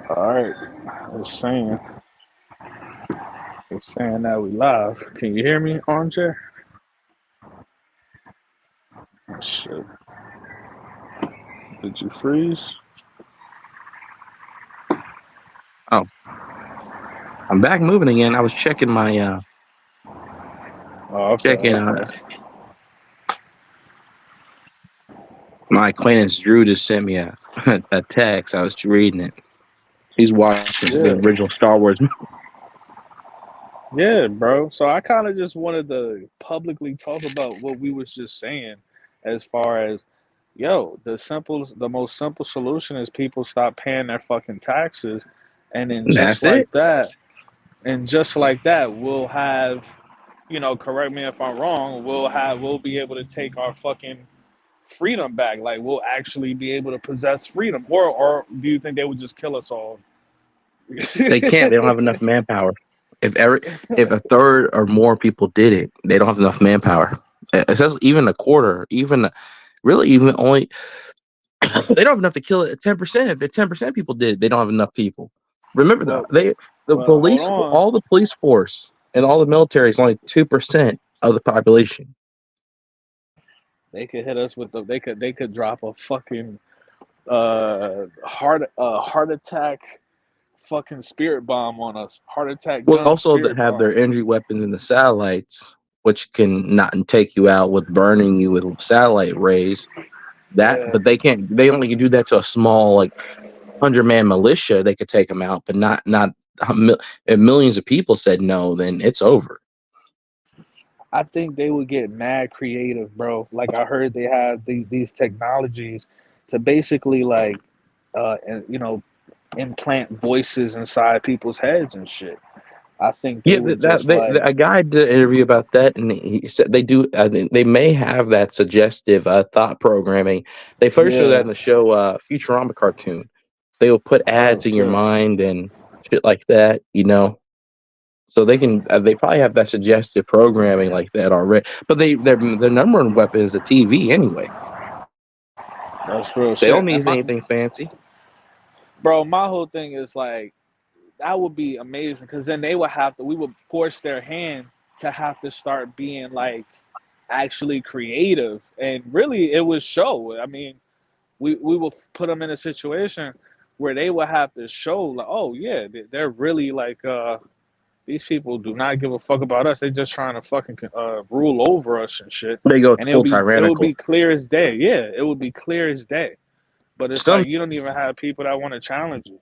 All right, it's saying that we live. Can you hear me, Armchair? Oh, shit, did you freeze? Oh, I'm back moving again. I was checking my Oh, okay, checking okay. my acquaintance Drew just sent me a a text. I was reading it. He's watching the Yeah, original Star Wars. yeah, bro. So I kind of just wanted to publicly talk about what we was just saying, as far as yo, the most simple solution is people stop paying their fucking taxes, and then That's it. just like that, we'll have, correct me if I'm wrong, we'll be able to take our fucking freedom back. Like we'll actually be able to possess freedom, or do you think they would just kill us all? They can't. They don't have enough manpower. If a third or more people did it, they don't have enough manpower. It says even a quarter, even really even only they don't have enough to kill it at 10%. If the 10% people did it, they don't have enough people. Remember though, well, the hold police, on. all the police force and all the military is only 2% of the population. They could hit us with they could drop a fucking heart attack fucking spirit bomb on us. Heart attack Well, gun also that spirit have bomb. their energy weapons in the satellites, which can not take you out with burning you with satellite rays. That, Yeah. but they can't. They only can do that to a small, like 100-man militia. They could take them out, but not. If millions of people said no, then it's over. I think they would get mad creative, bro. Like I heard they have these technologies to basically like implant voices inside people's heads and shit. I think they Yeah, would just like a guy did an interview about that, and he said they do. They may have that suggestive thought programming. They first showed that yeah, in the show Futurama cartoon. They will put oh ads in your shit. mind and shit like that. So they can. They probably have that suggestive programming like that already. But their number one weapon is a TV anyway. That's real They shit. don't need anything fancy. My whole thing is like that would be amazing because then we would force their hand to have to start being like actually creative, and really it would show. I mean, we will put them in a situation where they will have to show like, oh yeah, they're really like these people do not give a fuck about us. They're just trying to fucking rule over us and shit. They go And full it would tyrannical. be clear as day. Yeah, it would be clear as day. But it's Some like you don't even have people that want to challenge you.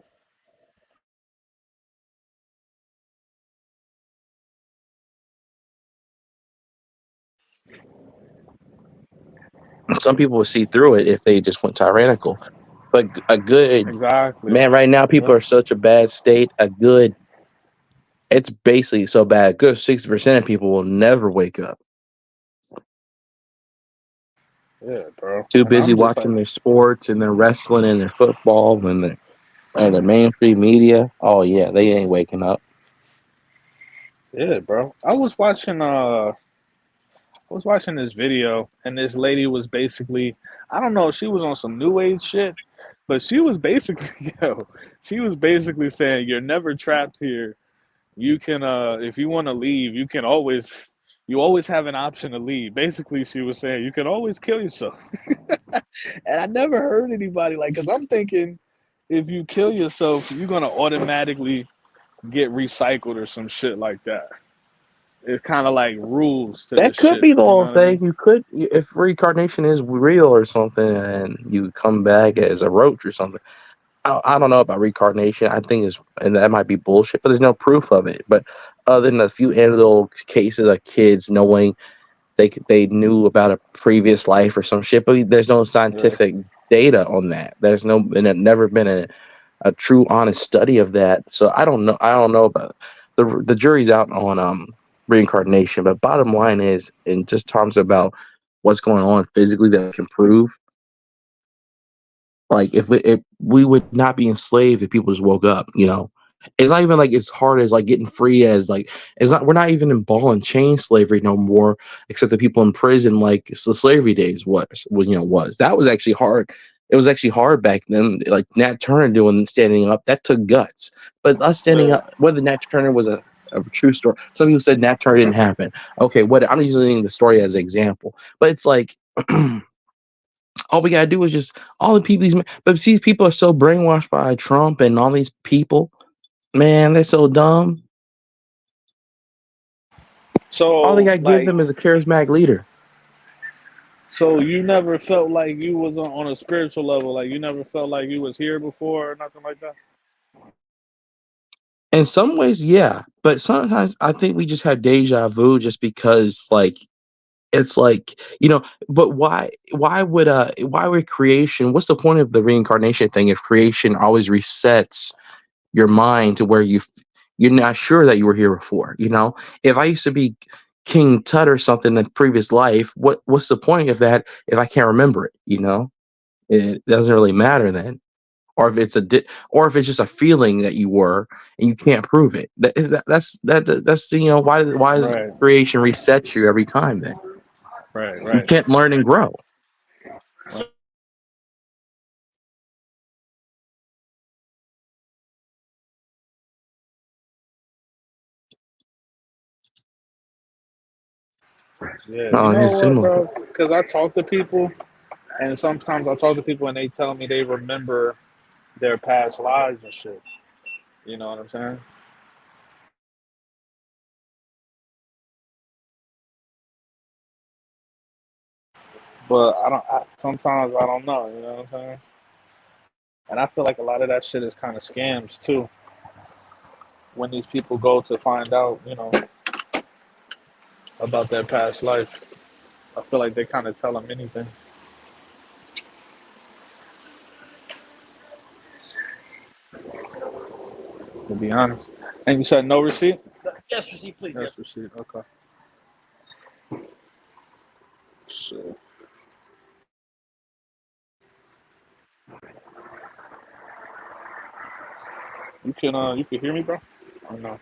some people would see through it if they just went tyrannical. But a good Exactly. man, right now people Yep. are such a bad state. It's basically so bad. A good 60% of people will never wake up. Yeah, bro. Too And busy I'm just like, watching their sports and their wrestling and their football and their mainstream media. Oh yeah, they ain't waking up. yeah, bro. I was watching this video, and this lady was basically, I don't know, she was on some new age shit, but she was basically, she was basically saying, "You're never trapped here. You can, if you want to leave, you always have an option to leave." Basically, she was saying you can always kill yourself. And I never heard anybody like, cause I'm thinking, if you kill yourself, you're gonna automatically get recycled or some shit like that. It's kind of like rules to That this could shit. be the You know whole what I mean? thing. You could, if reincarnation is real or something, and you come back as a roach or something. I don't know about reincarnation. I think it's and that might be bullshit, but there's no proof of it. But other than a few anecdotal cases of kids knowing they knew about a previous life or some shit, but there's no Yeah. scientific data on that. There's no and it never been a true honest study of that. So I don't know. I don't know about the jury's out on reincarnation. But bottom line is, in just terms about what's going on physically that we can prove, like if we would not be enslaved if people just woke up, it's not even like it's hard as like getting free as like it's not we're not even in ball and chain slavery no more, except the people in prison like the slavery days was that was actually hard It was actually hard back then. Like Nat Turner doing standing up, that took guts. But us standing Yeah. up, whether Nat Turner was a true story. Some people said Nat Turner didn't happen. Okay, what I'm using the story as an example, but it's like all we gotta do is just all the people. But see, people are so brainwashed by Trump and all these people. Man, they're so dumb. All they So gotta give like, them is a charismatic leader. so you never felt like you was on a spiritual level, like you never felt like you was here before or nothing like that. In some ways, yeah, but sometimes I think we just have deja vu just because, like, it's like, but why would creation, what's the point of the reincarnation thing if creation always resets your mind to where you're not sure that you were here before, if I used to be King Tut or something in previous life, what's the point of that if I can't remember it? It doesn't really matter then. Or if it's or if it's just a feeling that you were and you can't prove it. That's why does Right, creation reset you every time then? right, You right. can't learn and grow. Yeah, you Oh, know it's what, similar. bro? Because I talk to people, and sometimes I talk to people, and they tell me they remember their past lives and shit. You know what I'm saying? But I don't. Sometimes I don't know. You know what I'm saying? And I feel like a lot of that shit is kind of scams too. When these people go to find out, about their past life, I feel like they kind of tell them anything. To be honest. And you said no receipt? Yes, receipt, please. Yes, Yes. receipt. Okay. Shit. You can hear me, bro? Or no?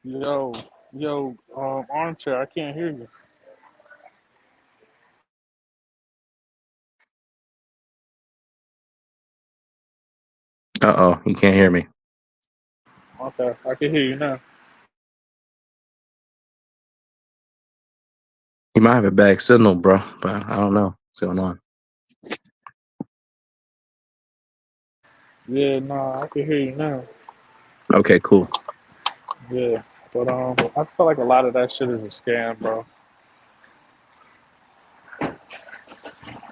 Yo, yo, armchair. I can't hear you. You can't hear me. Okay, I can hear you now. You might have a bad signal, bro, but I don't know what's going on. Yeah, nah, I can hear you now. Okay, cool. Yeah, but I feel like a lot of that shit is a scam, bro.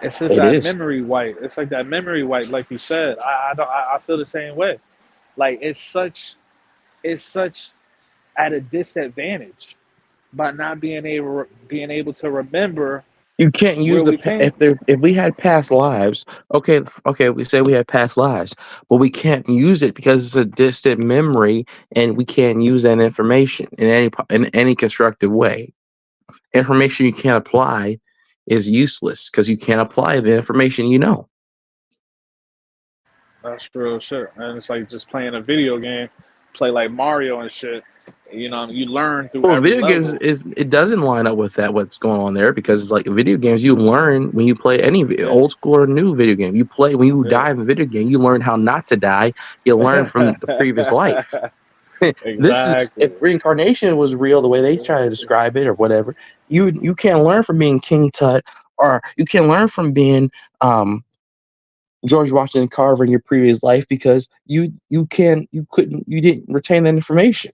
It's just It that is. memory wipe. It's like that memory wipe, like you said. I don't. I feel the same way. Like it's such at a disadvantage by not being able to remember You can't use where we came. if we had past lives. Okay, we say we had past lives, but we can't use it because it's a distant memory, and we can't use that information in any constructive way. Information you can't apply is useless because you can't apply the information you know. That's real shit. And it's like just playing a video game, play like Mario and shit. You learn through Well, every video games level. it doesn't line up with that what's going on there because it's like video games you learn when you play any Yeah, old school or new video game. You play when you yeah. die in a video game, you learn how not to die. You learn from the previous life. This is if Exactly. reincarnation was real the way they try to describe it or whatever. You can't learn from being King Tut or you can't learn from being George Washington Carver in your previous life because you didn't retain that information.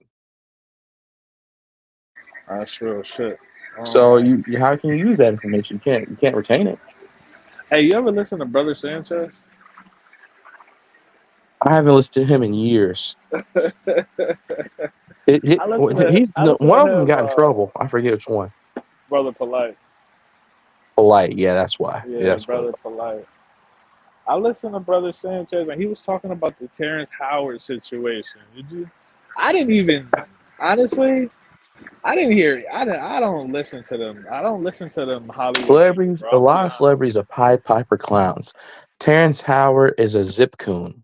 That's real shit. So Um, you how can you use that information? You can't retain it. hey, you ever listen to Brother Sanchez? I haven't listened to him in years. I listen to He's I listen to one of them him, got in trouble. I forget which one. Brother Polite. Polite. Yeah, that's why. Yeah, Yeah, that's what. brother polite. I listened to Brother Sanchez, and he was talking about the Terrence Howard situation. Did you? I didn't even honestly. I didn't hear. I don't listen to them. I don't listen to them Hollywood people, Celebrities, bro. a I'm gonna lot be of honest. celebrities are Pied Piper clowns. Terrence Howard is a zip coon.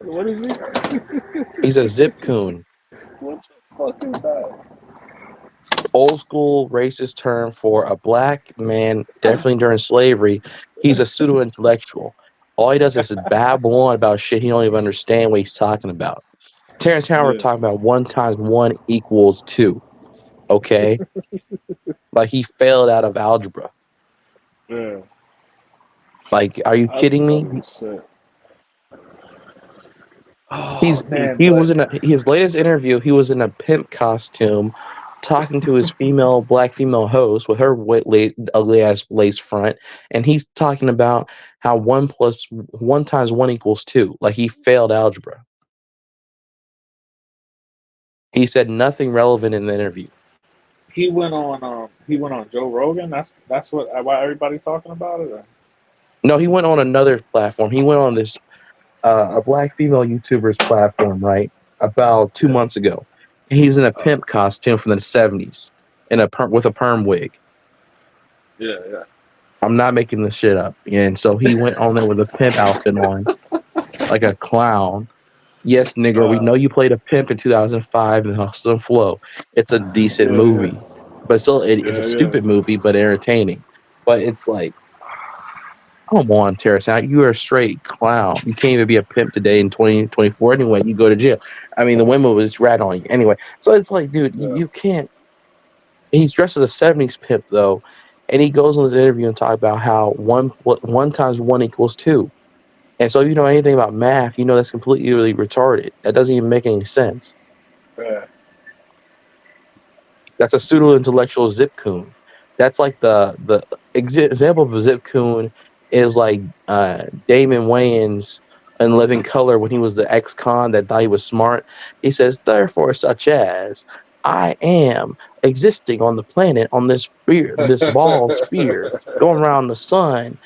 What is he? He's a zip coon. What the fuck is that? Old school racist term for a black man, definitely during slavery. He's a pseudo intellectual. All he does is babble on about shit he don't even understand what he's talking about. Terrence Howard Yeah, talking about 1 × 1 = 2. Okay, like he failed out of algebra. yeah. Like, are you That's kidding me? funny as shit. He's Oh man, he but was in his latest interview. He was in a pimp costume, talking to his black female host with her ugly ass lace front, and he's talking about how 1 × 1 = 2. Like he failed algebra. He said nothing relevant in the interview. he went on Joe Rogan. That's what why everybody talking about it. Or? No, he went on another platform. He went on this a black female YouTuber's platform, right? About 2 months ago. And he was in a Oh, pimp costume from the '70s, with a perm wig. yeah, yeah. I'm not making this shit up. And so he went on there with a pimp outfit on, like a clown. Yes, nigger, we Uh, know you played a pimp in 2005 in Hustle and Flow. It's a decent yeah, yeah, movie, but still, it's a yeah, yeah. stupid movie, but entertaining. But it's like, come on, Terrace, now you are a straight clown. You can't even be a pimp today in 2024 anyway. You go to jail. I mean, the women was rat on you anyway. So it's like, dude, Yeah. you can't. He's dressed as a '70s pimp though, and he goes on his interview and talk about how 1 × 1 = 2. And so, if you know anything about math, you know that's completely really retarded. That doesn't even make any sense. Yeah. That's a pseudo intellectual zip coon. That's like the example of a zip coon is like Damon Wayans in Living Color when he was the ex-con that thought he was smart. He says, therefore, such as I am existing on the planet on this ball sphere going around the sun,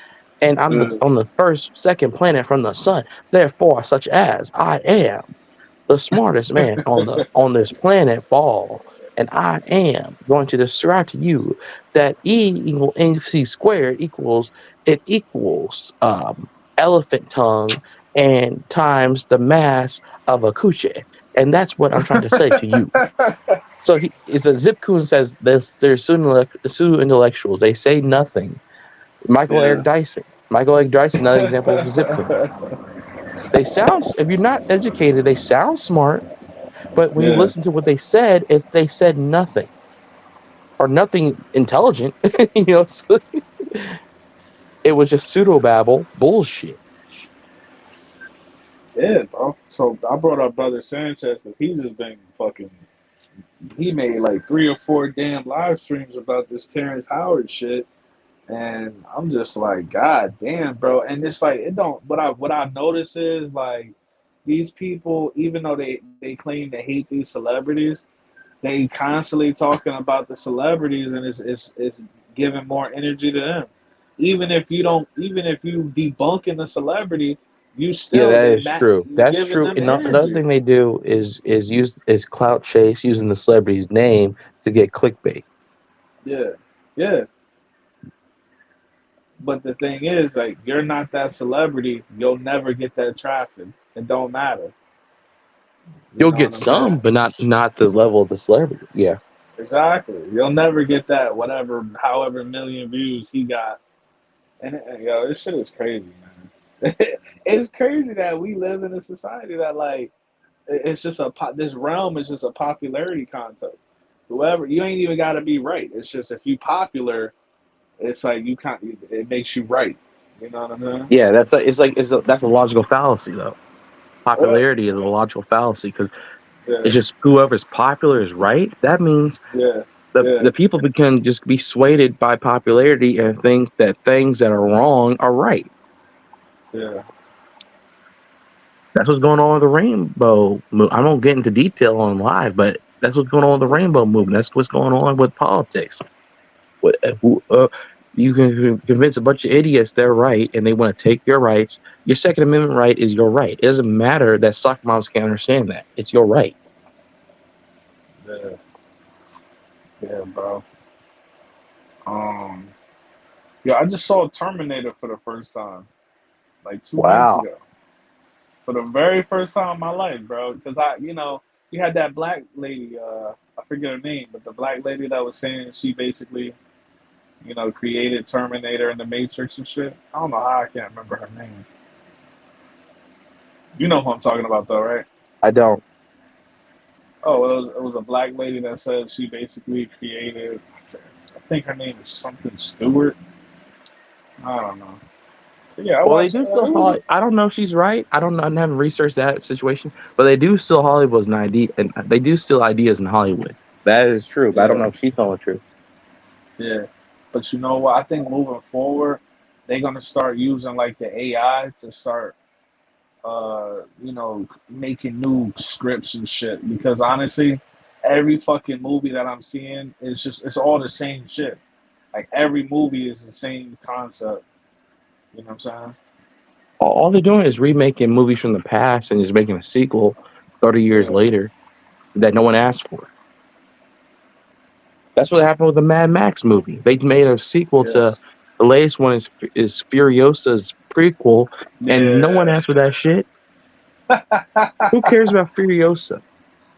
and I'm Yeah. on the second planet from the sun. Therefore, such as I am the smartest man on this planet ball, and I am going to describe to you that E = mc² equals elephant tongue and times the mass of a coochie, and that's what I'm trying to say to you. So he is a zip coon says this. They're pseudo intellectuals. They say nothing. Michael Yeah. Eric Dyson. Michael Eric Dyson, another example of a zip coon. They sound, if you're not educated, they sound smart, but when you Yeah. listen to what they said nothing or nothing intelligent. So it was just pseudo babble bullshit. Yeah, bro. So I brought up Brother Sanchez because he just been fucking. He made like 3 or 4 damn live streams about this Terrence Howard shit, and I'm just like, God damn, bro. And it's like it don't. What I notice is like these people, even though they claim to hate these celebrities, they constantly talking about the celebrities, and it's giving more energy to them. Even if you debunking the celebrity, you Yeah, still that they is that true. you That's giving true. them And another energy. thing they do is clout chase using the celebrity's name to get clickbait. Yeah, yeah. But the thing is, like, you're not that celebrity. You'll never get that traffic. It don't matter. You You'll know get what I'm saying? some, but not the level of the celebrity. Yeah. Exactly. You'll never get that whatever, however million views he got. And yo, this shit is crazy, man. It's crazy that we live in a society that like it's just this realm is just a popularity contest. Whoever you ain't even got to be right. It's just if you popular, it's like you can't. It makes you right. You know what I mean? Yeah, that's a logical fallacy though. Popularity is a logical fallacy because Yeah, it's just whoever's popular is right. That means yeah, yeah, the people can just be swayed by popularity and think that things that are wrong are right. yeah. That's what's going on with the Rainbow Move. I won't get into detail on live, but that's what's going on with the Rainbow Movement. That's what's going on with politics. What, you can convince a bunch of idiots they're right and they want to take your rights. Your Second Amendment right is your right. It doesn't matter that soccer moms can't understand that. It's your right. Yeah, yeah, bro. Um, yeah, I just saw Terminator for the first time like 2 nights Wow. ago. For the very first time in my life, bro. Because you had that black lady. I forget her name, but the black lady that was saying she basically, created Terminator and the Matrix and shit. I don't know how I can't remember her name. You know who I'm talking about, though, right? I don't. Oh, it was a black lady that said she basically created. I think her name is something Stewart. I don't know. But yeah, I Well, they watched. do still It was a. I don't know if she's right. I don't know. I haven't researched that situation, but they do still Hollywood's an idea, and they do still ideas in Hollywood. That is true, but I don't Yeah, know if she's telling the truth. yeah. But you know what? I think moving forward, they're gonna start using like the AI to start, making new scripts and shit. Because honestly, every fucking movie that I'm seeing is it's all the same shit. Like every movie is the same concept. You know what I'm saying? All they're doing is remaking movies from the past and just making a sequel 30 years Yeah, later that no one asked for. That's what happened with the Mad Max movie. They made a sequel yeah, to the latest one is Furiosa's prequel, and no one yeah. asked for that shit. Who cares about Furiosa?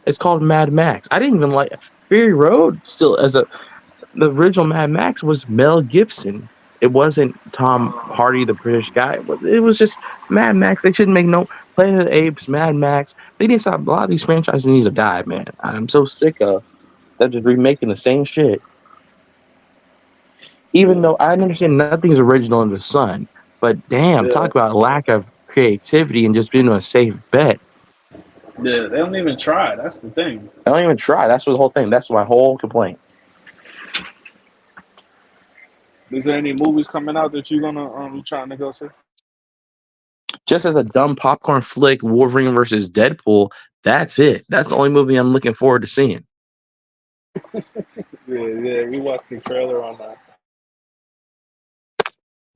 It's called Mad Max. I didn't even like Fury Road. Still, as a the original Mad Max was Mel Gibson. It wasn't Tom Hardy, the British guy. It was just Mad Max. They shouldn't make no Planet of the Apes, Mad Max. They need to stop. A lot of these franchises need to die, man. I'm so sick of them just remaking the same shit. Even Yeah, though I understand nothing's original under the sun, but damn, talk yeah, about lack of creativity and just being a safe bet. yeah. They don't even try. That's the thing. I don't even try. That's the whole thing. That's my whole complaint. Is there any movies coming out that you're gonna you trying to go see? Just as a dumb popcorn flick, Wolverine versus Deadpool, that's it. That's the only movie I'm looking forward to seeing. Yeah, yeah. We watched the trailer on that.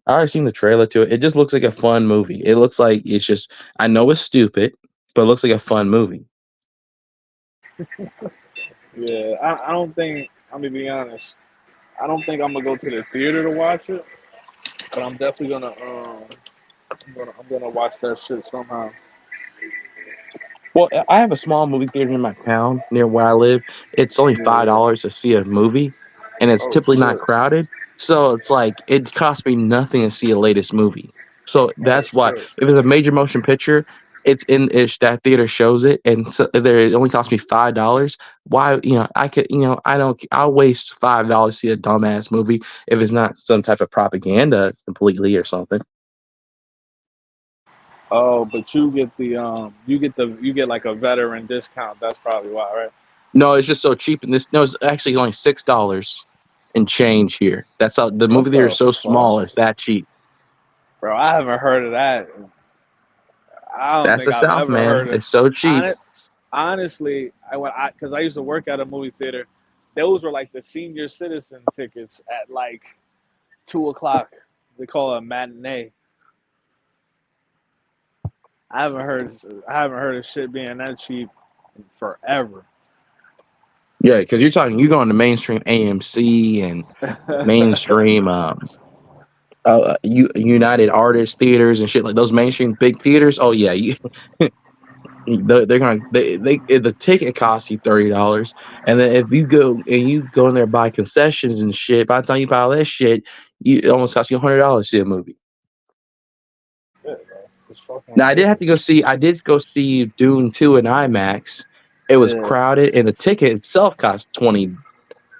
I already seen the trailer to it. It just looks like a fun movie. It looks like it's just I know it's stupid, but it looks like a fun movie. Yeah, I don't think. I'm gonna be honest. I don't think I'm gonna go to the theater to watch it, but I'm definitely gonna I'm gonna watch that shit somehow. Well, I have a small movie theater in my town near where I live. It's only five Yeah. dollars to see a movie, and it's Oh typically not shit. crowded. So it's like it costs me nothing to see a latest movie. So Oh that's why shit. if it's a major motion picture, it's in ish that theater shows it, and so there it only costs me $5. Why I could I don't I'll waste $5 to see a dumbass movie if it's not some type of propaganda completely or something. Oh, but you get like a veteran discount. That's probably why, right? No, it's just so cheap. And this no, it's actually only $6 and change here. That's how the movie What theater is the so fuck, small. It's that cheap. bro? I haven't heard of that. I don't That's think the I've South, ever man. heard of. It's so cheap. Honestly, because I used to work at a movie theater. Those were like the senior citizen tickets at like 2 o'clock. They call it a matinee. I haven't heard. I haven't heard of shit being that cheap in forever. Yeah, because you're going to mainstream AMC and mainstream United Artists theaters and shit like those mainstream big theaters. Oh yeah, they're gonna the ticket costs you $30, and then if you go in there and buy concessions and shit, by the time you buy all that shit, it almost costs you $100 to see a movie. Shit, bro. It's fucking Now ridiculous. I did go see Dune 2 in IMAX. It was Yeah. crowded and the ticket itself cost 20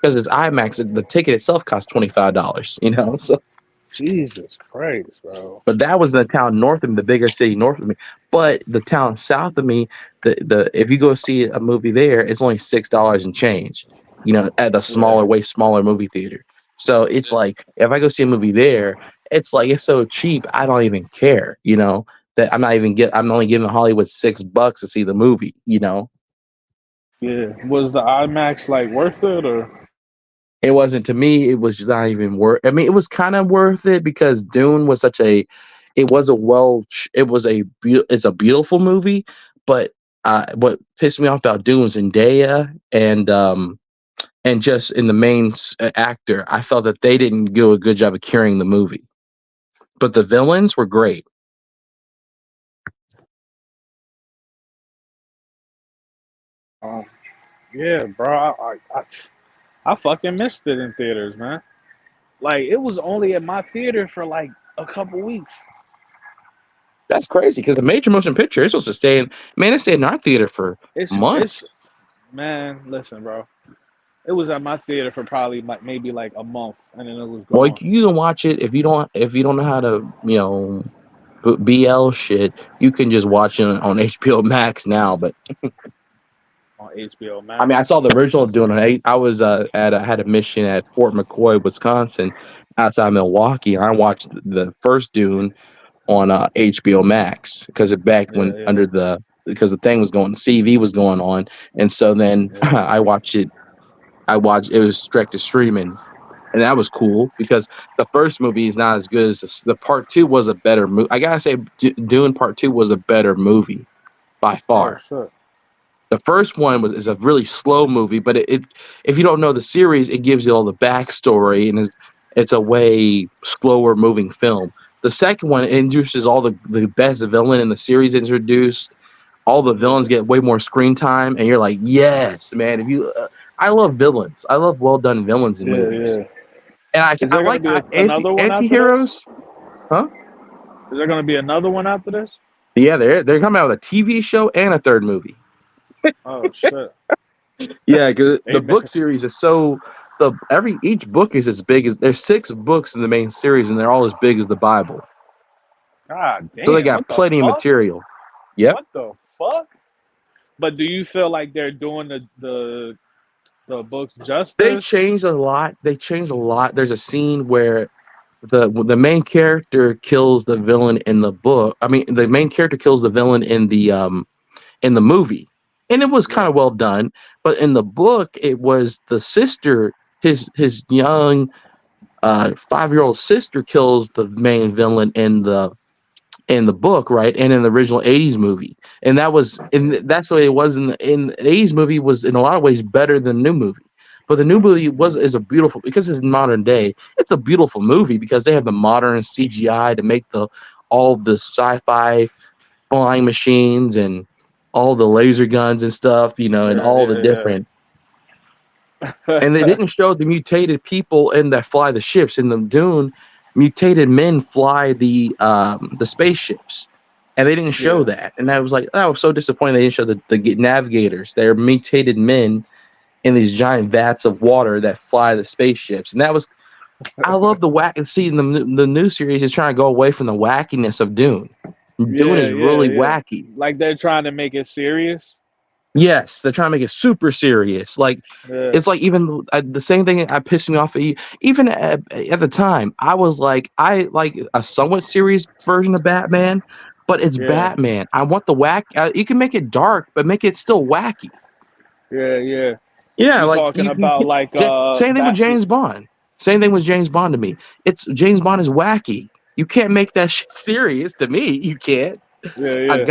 because it's IMAX, the ticket itself cost $25, So Jesus Christ, bro. but that was the town north of me, the bigger city north of me. But the town south of me, the if you go see a movie there, it's only $6 and change, at a Yeah. way smaller movie theater. So it's like if I go see a movie there, it's like it's so cheap, I don't even care. that I'm only giving Hollywood $6 to see the movie. Yeah. Was the IMAX like worth it or? It wasn't to me. It was just not even worth. I mean, it was kind of worth it because Dune was such a. It was a it was it's a beautiful movie, but what pissed me off about Dune was Zendaya and just in the main actor, I felt that they didn't do a good job of carrying the movie. But the villains were great. Um, yeah, bro. I fucking missed it in theaters, man. Like it was only at my theater for like a couple weeks. That's crazy because the major motion picture is supposed to stay in. Man, it stayed in our theater for It's months. man, listen, bro. It was at my theater for probably like maybe like a month, and then it was Well, gone you can watch it if you don't know how to BL shit. You can just watch it on HBO Max now. But on HBO I Max. mean, I saw the original doing it. I was had a mission at Fort McCoy, Wisconsin, outside Milwaukee. And I watched the first Dune on HBO Max because it back Yeah, when yeah, because the thing was going, CV was going on, and so then yeah. I watched it. It was direct to streaming, and that was cool because the first movie is not as good as the part two was a better movie. I gotta say, Dune Part Two was a better movie by Oh far. shit. The first one is a really slow movie, but if you don't know the series, it gives you all the backstory and it's a way slower moving film. The second one introduces all the best villain in the series introduced. All the villains Yeah, get way more screen time, and you're like, yes, man. If you, I love villains. I love well done villains in yeah, movies, yeah. and Is I there gonna like be anti another one anti after this? heroes, huh? Is there gonna be another one after this? Yeah, they're coming out with a TV show and a third movie. Oh shit. Yeah, because the Amen. book series is so each book is as big as there's 6 books in the main series, and they're all as big as the Bible. God So they damn. got What the plenty of fuck? material. Yep. What the fuck? But do you feel like they're doing the books They justice? changed a lot. They changed a lot. There's a scene where the main character kills the villain in the book. I mean, the main character kills the villain in the movie, and it was kind Yeah. of well done. But in the book, it was the sister, his young 5-year-old sister kills the main villain in the book, right? And in the original 80s movie. And that's the way it was in the 80s movie was in a lot of ways better than the new movie. But the new movie is a beautiful because it's modern day. It's a beautiful movie because they have the modern CGI to make all the sci-fi flying machines and all the laser guns and stuff, and Yeah, all the yeah, different. And they yeah. didn't show the mutated people in that fly the ships in the Dune. Mutated men fly the spaceships, and they didn't show Yeah. that. And I was like, I was so disappointed they didn't show the navigators. They're mutated men in these giant vats of water that fly the spaceships, and that was. I love the whack. See, the new series is trying to go away from the wackiness of Dune. Dune Yeah, is yeah, really yeah. wacky. Like they're trying to make it serious. Yes, they're trying to make it super serious. Like Yeah, it's like even the same thing that pissed me off. Even at the time, I like a somewhat serious version of Batman, but it's yeah, Batman. I want the whack. You can make it dark, but make it still wacky. yeah, yeah. Yeah, You like talking about like same thing with bat? James Bond. Same thing with James Bond to me. It's James Bond is wacky. You can't make that shit serious to me. You can't. Yeah, yeah.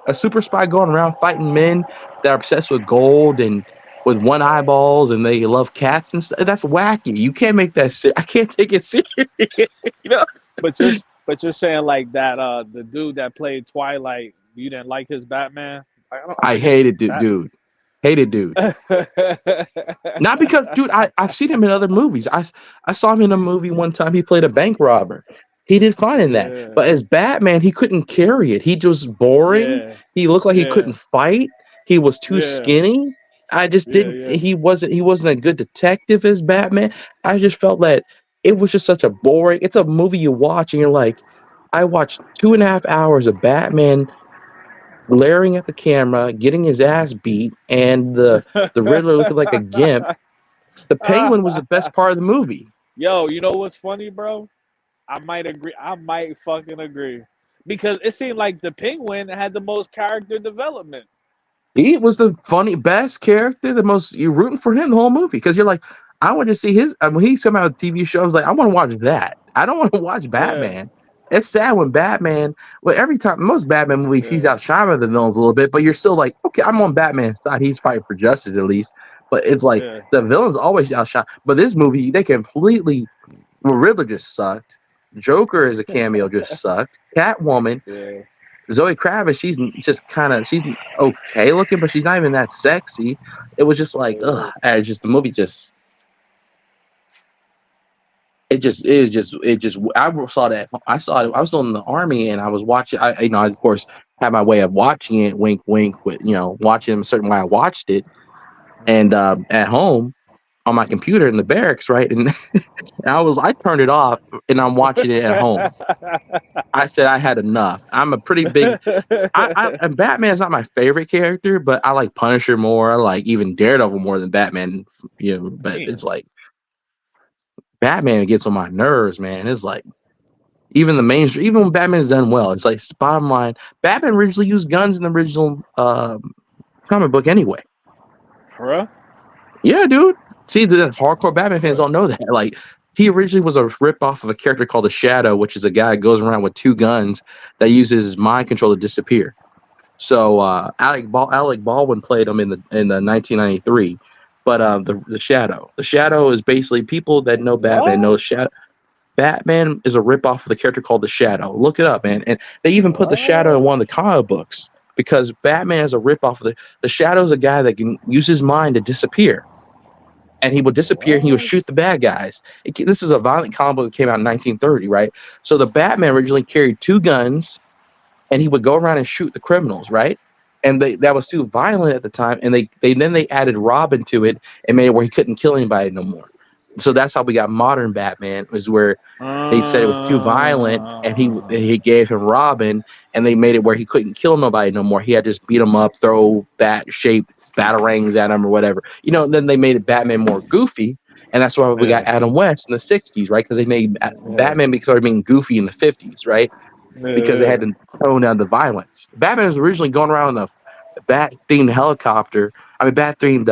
A super spy going around fighting men that are obsessed with gold and with one eyeballs and they love cats and stuff. That's wacky. You can't make that. I can't take it serious. you know, But you're saying like that the dude that played Twilight, you didn't like his Batman? I I think hated that. dude. Hated dude. Not because, dude, I've seen him in other movies. I saw him in a movie one time. He played a bank robber. He did fine in that. Yeah, But as Batman, he couldn't carry it. He just boring. yeah, He looked like he yeah, couldn't fight. He was too yeah, skinny. I just yeah, didn't. yeah. He wasn't a good detective as Batman. I just felt that it was just such a boring. It's a movie you watch and you're like, I watched 2.5 hours of Batman glaring at the camera, getting his ass beat, and the Riddler looking like a gimp. The Penguin was the best part of the movie. Yo, you know what's funny, bro? I might agree. I might fucking agree. because it seemed like the Penguin had the most character development. He was the funny, best character, the most you're rooting for him the whole movie because you're like, I want to see his. When he come out with TV shows, like I want to watch that. I don't want to watch Yeah, Batman. It's sad when Batman. Well, every time most Batman movies, he's yeah, outshining the villains a little bit, but you're still like, okay, I'm on Batman's side. He's fighting for justice at least. But it's like yeah, the villains always outshine. But this movie, they completely. Well, Riddler just sucked. Joker as a cameo just sucked. Catwoman, yeah. Zoe Kravitz, she's just kind of she's okay looking, but she's not even that sexy. It was just like, ugh, just the movie just it just I saw that I saw it. I was in the army and I was watching. I of course had my way of watching it, wink wink, with watching a certain way I watched it, and at home on my computer in the barracks, right, and I turned it off and I'm watching it at home. I said I had enough. I'm a pretty big and Batman's not my favorite character, but I like Punisher more. I like even Daredevil more than Batman. But Damn. it's like Batman gets on my nerves, man. It's like even the mainstream, even when Batman's done well, it's like bottom line. Batman originally used guns in the original comic book anyway. Bruh? Yeah, dude. See, the hardcore Batman fans don't know that. Like he originally was a rip-off of a character called the Shadow, which is a guy that goes around with two guns that uses mind control to disappear. So Alec Baldwin played him in the 1993, but the Shadow is basically people that know Batman know What? Shadow. Batman is a ripoff of the character called the Shadow. Look it up, man. And they even put the Shadow in What? one of the comic books because Batman is a ripoff of the Shadow is a guy that can use his mind to disappear. And he would disappear and he would What? shoot the bad guys. This is a violent comic book that came out in 1930, right? So the Batman originally carried two guns and he would go around and shoot the criminals, right? And that was too violent at the time, and they added Robin to it and made it where he couldn't kill anybody no more. So that's how we got modern Batman, was where they said it was too violent, and he gave him Robin, and they made it where he couldn't kill nobody no more. He had to just beat him up, throw bat-shaped batarangs at him or whatever. Then they made it Batman more goofy, and that's why we got Adam West in the 60s, right? Because they made Batman started being goofy in the 50s, right? Because they had to tone down the violence. Batman was originally going around in a bat-themed helicopter. Bat-themed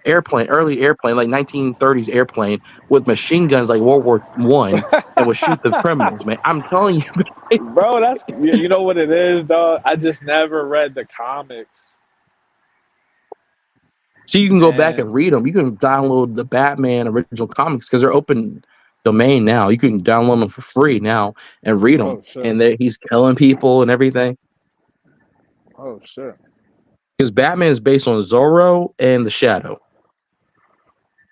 airplane, early airplane, like 1930s airplane with machine guns like World War I, and would shoot the criminals. Man, I'm telling you, Bro, that's you know what it is, dog. I just never read the comics. so you can go back and read them. You can download the Batman original comics because they're open domain now. You can download them for free now and read them. And he's killing people and everything. Oh shit! Because Batman is based on Zorro and the Shadow.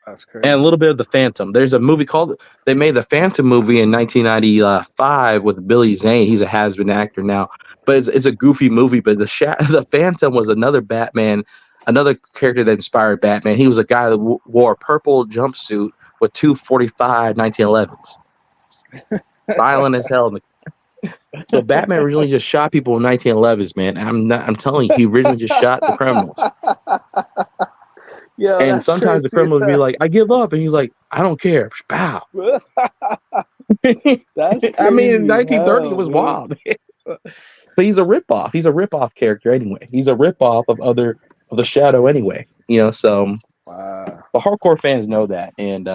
That's crazy. And a little bit of the Phantom. There's a movie they made the Phantom movie in 1995 with Billy Zane. He's a has-been actor now, but it's a goofy movie. But the Phantom was another Batman, another character that inspired Batman. He was a guy that wore a purple jumpsuit with two 45 1911s. Violent as hell. So Batman originally just shot people in 1911s, man. I'm telling you, he originally just shot the criminals. Yeah, and sometimes the criminals be like, "I give up," and he's like, "I don't care." Pow. That's I mean, in 1930 it was wild. But he's a ripoff. He's a ripoff character anyway. He's a ripoff of the Shadow anyway. So wow. The hardcore fans know that, and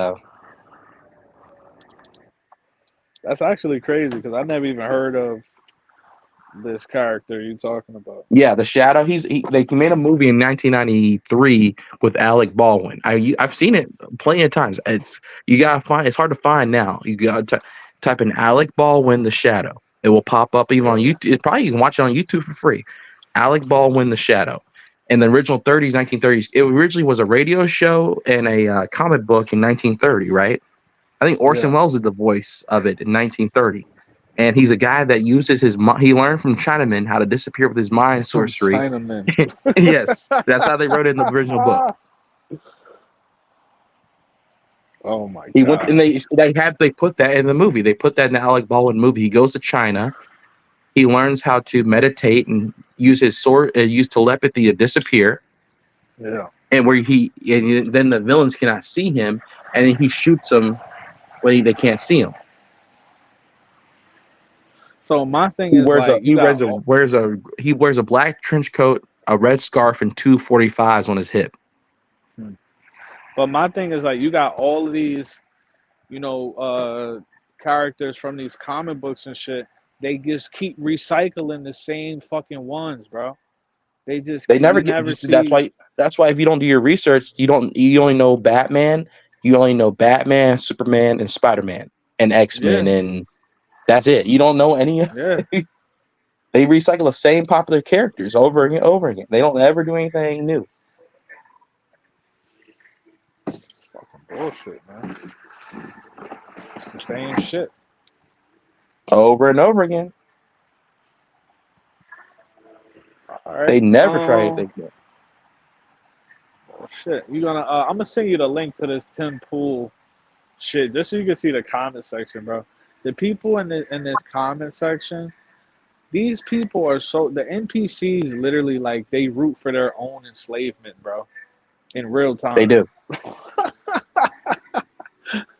that's actually crazy because I never even heard of this character you're talking about. Yeah, the Shadow. They made a movie in 1993 with Alec Baldwin. I've seen it plenty of times. You gotta find. It's hard to find now. You gotta type in Alec Baldwin the Shadow. It will pop up even on YouTube. You can watch it on YouTube for free. Alec Baldwin the Shadow. In the original 1930s. It originally was a radio show and a comic book in 1930. Right? I think Orson Welles did the voice of it in 1930. And he's a guy that uses he learned from Chinamen how to disappear with his mind sorcery. Chinamen. Yes, that's how they wrote it in the original book. Oh my god! He went and they put that in the movie. They put that in the Alec Baldwin movie. He goes to China. He learns how to meditate and use his use telepathy to disappear. Yeah. And then the villains cannot see him, and he shoots them when they can't see him. So my thing He is wears a like you got he wears a black trench coat, a red scarf, and 245s on his hip. hmm. But my thing is like you got all of these, you know, characters from these comic books and shit. They just keep recycling the same fucking ones, bro. They just They never you get. never That's see. why. That's why if you don't do your research, you don't. You only know Batman. You only know Batman, Superman, and Spider Man, and X Men, Yeah, and that's it. You don't know any. yeah. They recycle the same popular characters over and over again. They don't ever do anything new. Bullshit, man. It's the same shit. Over and over again. All They right. never try anything new. Oh, shit. You gonna? I'm gonna send you the link to this Tim Pool shit just so you can see the comment section, bro. The people in this comment section, these people are so the NPCs literally like they root for their own enslavement, bro, in real They time. do.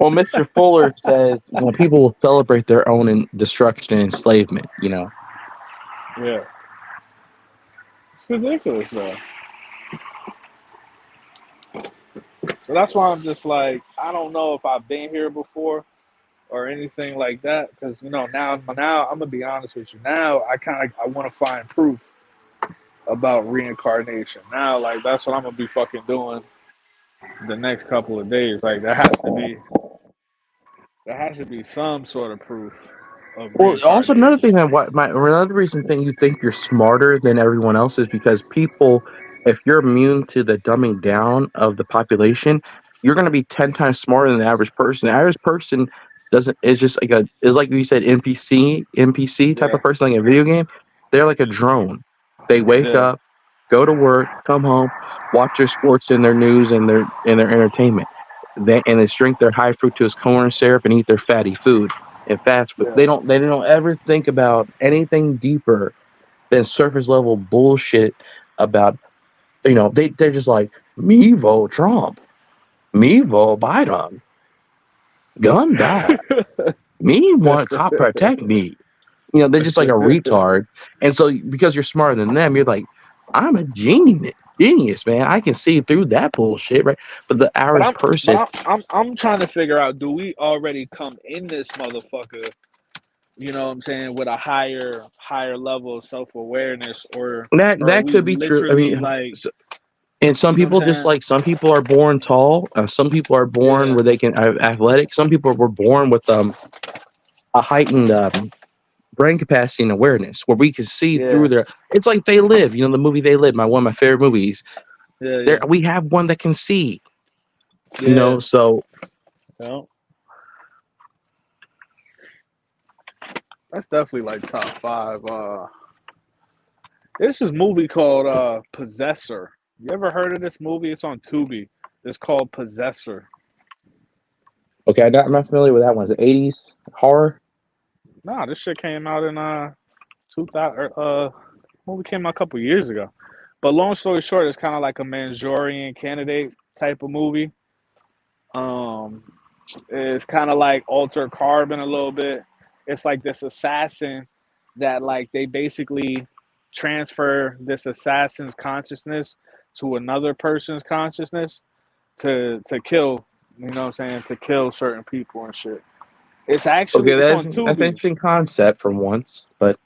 Well, Mr. Fuller says, people will celebrate their own destruction and enslavement. Yeah, it's ridiculous, bro. So that's why I'm just like, I don't know if I've been here before or anything like that, because now I'm gonna be honest with you. Now I want to find proof about reincarnation. Now, like that's what I'm gonna be fucking doing the next couple of days. Like there has to be some sort of proof of Well, also another reincarnation. thing that another reason thing you think you're smarter than everyone else is because people, if you're immune to the dumbing down of the population, you're going to be 10 times smarter than the average person. The average person doesn't is just like is like you said NPC type Yeah, of person like a video game. They're like a drone. They wake yeah, up, go to work, come home, watch their sports and their news and their entertainment. They drink their high fructose corn syrup and eat their fatty food and fast food. yeah. They don't ever think about anything deeper than surface level bullshit about they're just like me vote Trump, me vote Biden, gun bad, me want cop protect me. They're just like a retard. And so because you're smarter than them, you're like, I'm a genius, man. I can see through that bullshit, right? But the but average I'm but person, I'm trying to figure out, do we already come in this motherfucker, you know what I'm saying, with a higher level of self-awareness, or are that we could be true. I literally mean, like, and some you know what people I'm just saying? like some people are born tall. Some people are born Yeah, where they can athletic. Some people were born with a heightened brain capacity and awareness where we can see through yeah, their. It's like They Live. The movie They Live. One of my favorite movies. yeah, There yeah, we have one that can see. yeah. So No, that's definitely like top five. This is a movie called Possessor. You ever heard of this movie? It's on Tubi. It's called Possessor. okay, I'm not familiar with that one. Is it 80s horror? Nah, this shit came out in 2000. Movie came out a couple years ago. But long story short, it's kind of like a Manchurian Candidate type of movie. Um, it's kind of like Alter Carbon a little bit. It's like this assassin that like they basically transfer this assassin's consciousness to another person's consciousness to kill. You know what I'm saying? To kill certain people and shit. Okay, It's on that's an Tubi. interesting concept for once, but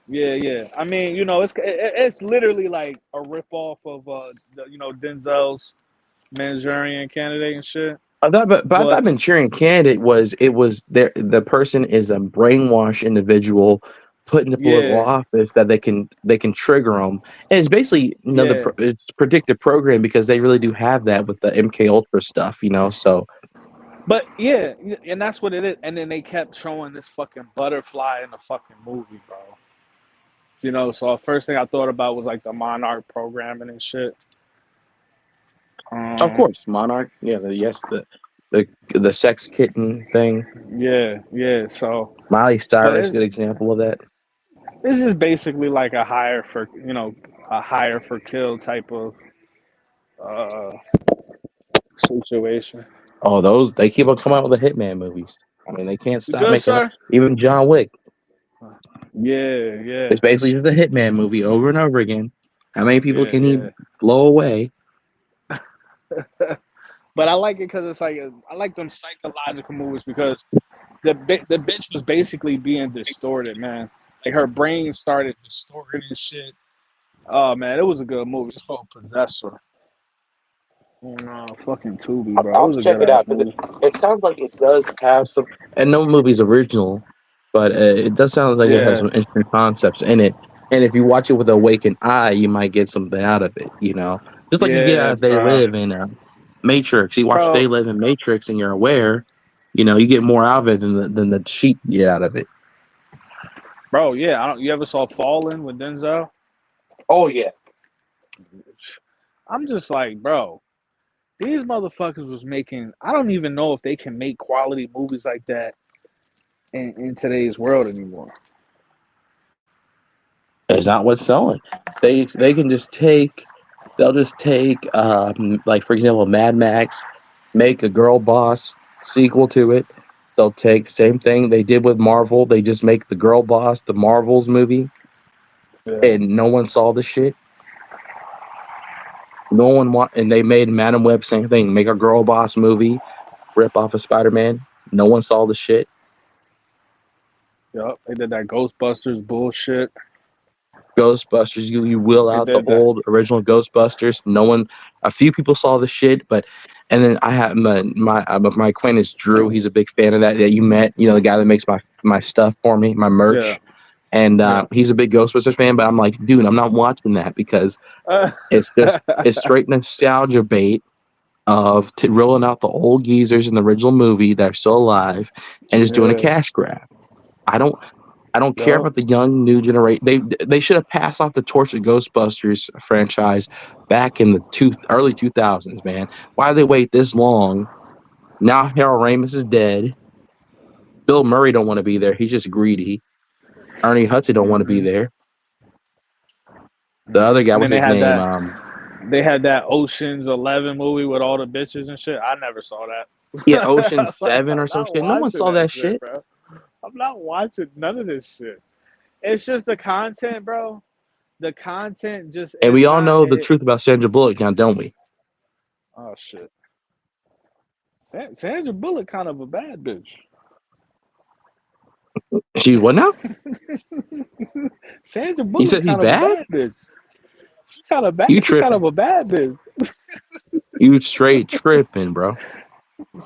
Yeah, yeah. I mean, it's literally like a rip off of Denzel's Manchurian Candidate and shit. I thought But Manchurian Candidate was the person is a brainwashed individual put into political yeah, office that they can trigger them, and it's basically yeah. it's predictive program because they really do have that with the MK Ultra stuff. So But yeah, and that's what it is. And then they kept showing this fucking butterfly in the fucking movie, bro. So first thing I thought about was like the Monarch programming and shit. of Um, course, Monarch, yeah, the sex kitten thing. yeah, yeah. So, Miley but Cyrus, good example of that. it's just basically like a hire for kill type of uh situation. Oh, those they keep on coming out with the Hitman movies. I mean, they can't You stop good, making them. sir? Even John Wick. Yeah, yeah, It's basically just a hitman movie over and over again. How many people yeah, can he yeah. blow away? But I like it because it's like I like them psychological movies because the bitch was basically being distorted, man. Like her brain started distorting and shit. Oh man, it was a good movie. It's called Possessor. No, fucking Tubi, bro. It I'll was a check good it ass out because movie. it sounds like it does have some, and no movie's original, but it does sound like it has Yeah, some interesting concepts in it. And if you watch it with an awakened eye, you might get something out of it. Just like you get out yeah, of They bro. Live in Matrix. You watch They Bro, Live in Matrix, and you're aware. You get more out of it than the sheep you get out of it. bro, yeah. I don't. You ever saw Fallen with Denzel? Oh yeah. I'm just like, bro. These motherfuckers was making. I don't even know if they can make quality movies like that in today's world anymore. It's not what's selling. They can just take they'll just take like for example Mad Max, make a girl boss sequel to it. They'll take same thing they did with Marvel. They just make the girl boss the Marvels movie, Yeah. and no one saw the shit. No one want, and they made Madam Web same thing. Make a girl boss movie, rip off of Spider Man. No one saw the shit. Yup. They did that Ghostbusters bullshit. Ghostbusters. You will They out the did that. old original Ghostbusters. No one, a few people saw the shit, but and then I have my acquaintance Drew. He's a big fan of that you met. The guy that makes my stuff for me, my Yeah. merch, and Yeah. he's a big Ghostbusters fan. But I'm like, dude, I'm not watching that because it's straight nostalgia bait of rolling out the old geezers in the original movie that are still alive and just doing a yeah. cash grab. I don't I don't care Yup. about the young new generation. They should have passed off the torch of Ghostbusters franchise back in the early 2000s, man. Why did they wait this long? Now Harold Ramis is dead. Bill Murray don't want to be there. He's just greedy. Ernie Hudson don't want to be Hmm. there. The other guy, And then what's they his had name? that. They had that Ocean's 11 movie with all the bitches and shit. I never saw Yeah, that. Ocean 7 or I'm some not shit. No one watching saw that that shit, shit. bro. I'm not watching none of this shit. It's just the content, bro. The content just And is we all not know the it. truth about Sandra Bullock now, don't we? Oh shit. Sandra Bullock kind of a bad bitch. She's what now? Sandra You Bullock said he's kind of a bad? bad bitch. She kind of bad. You She kind of tripping. a bad bitch. You straight tripping, bro.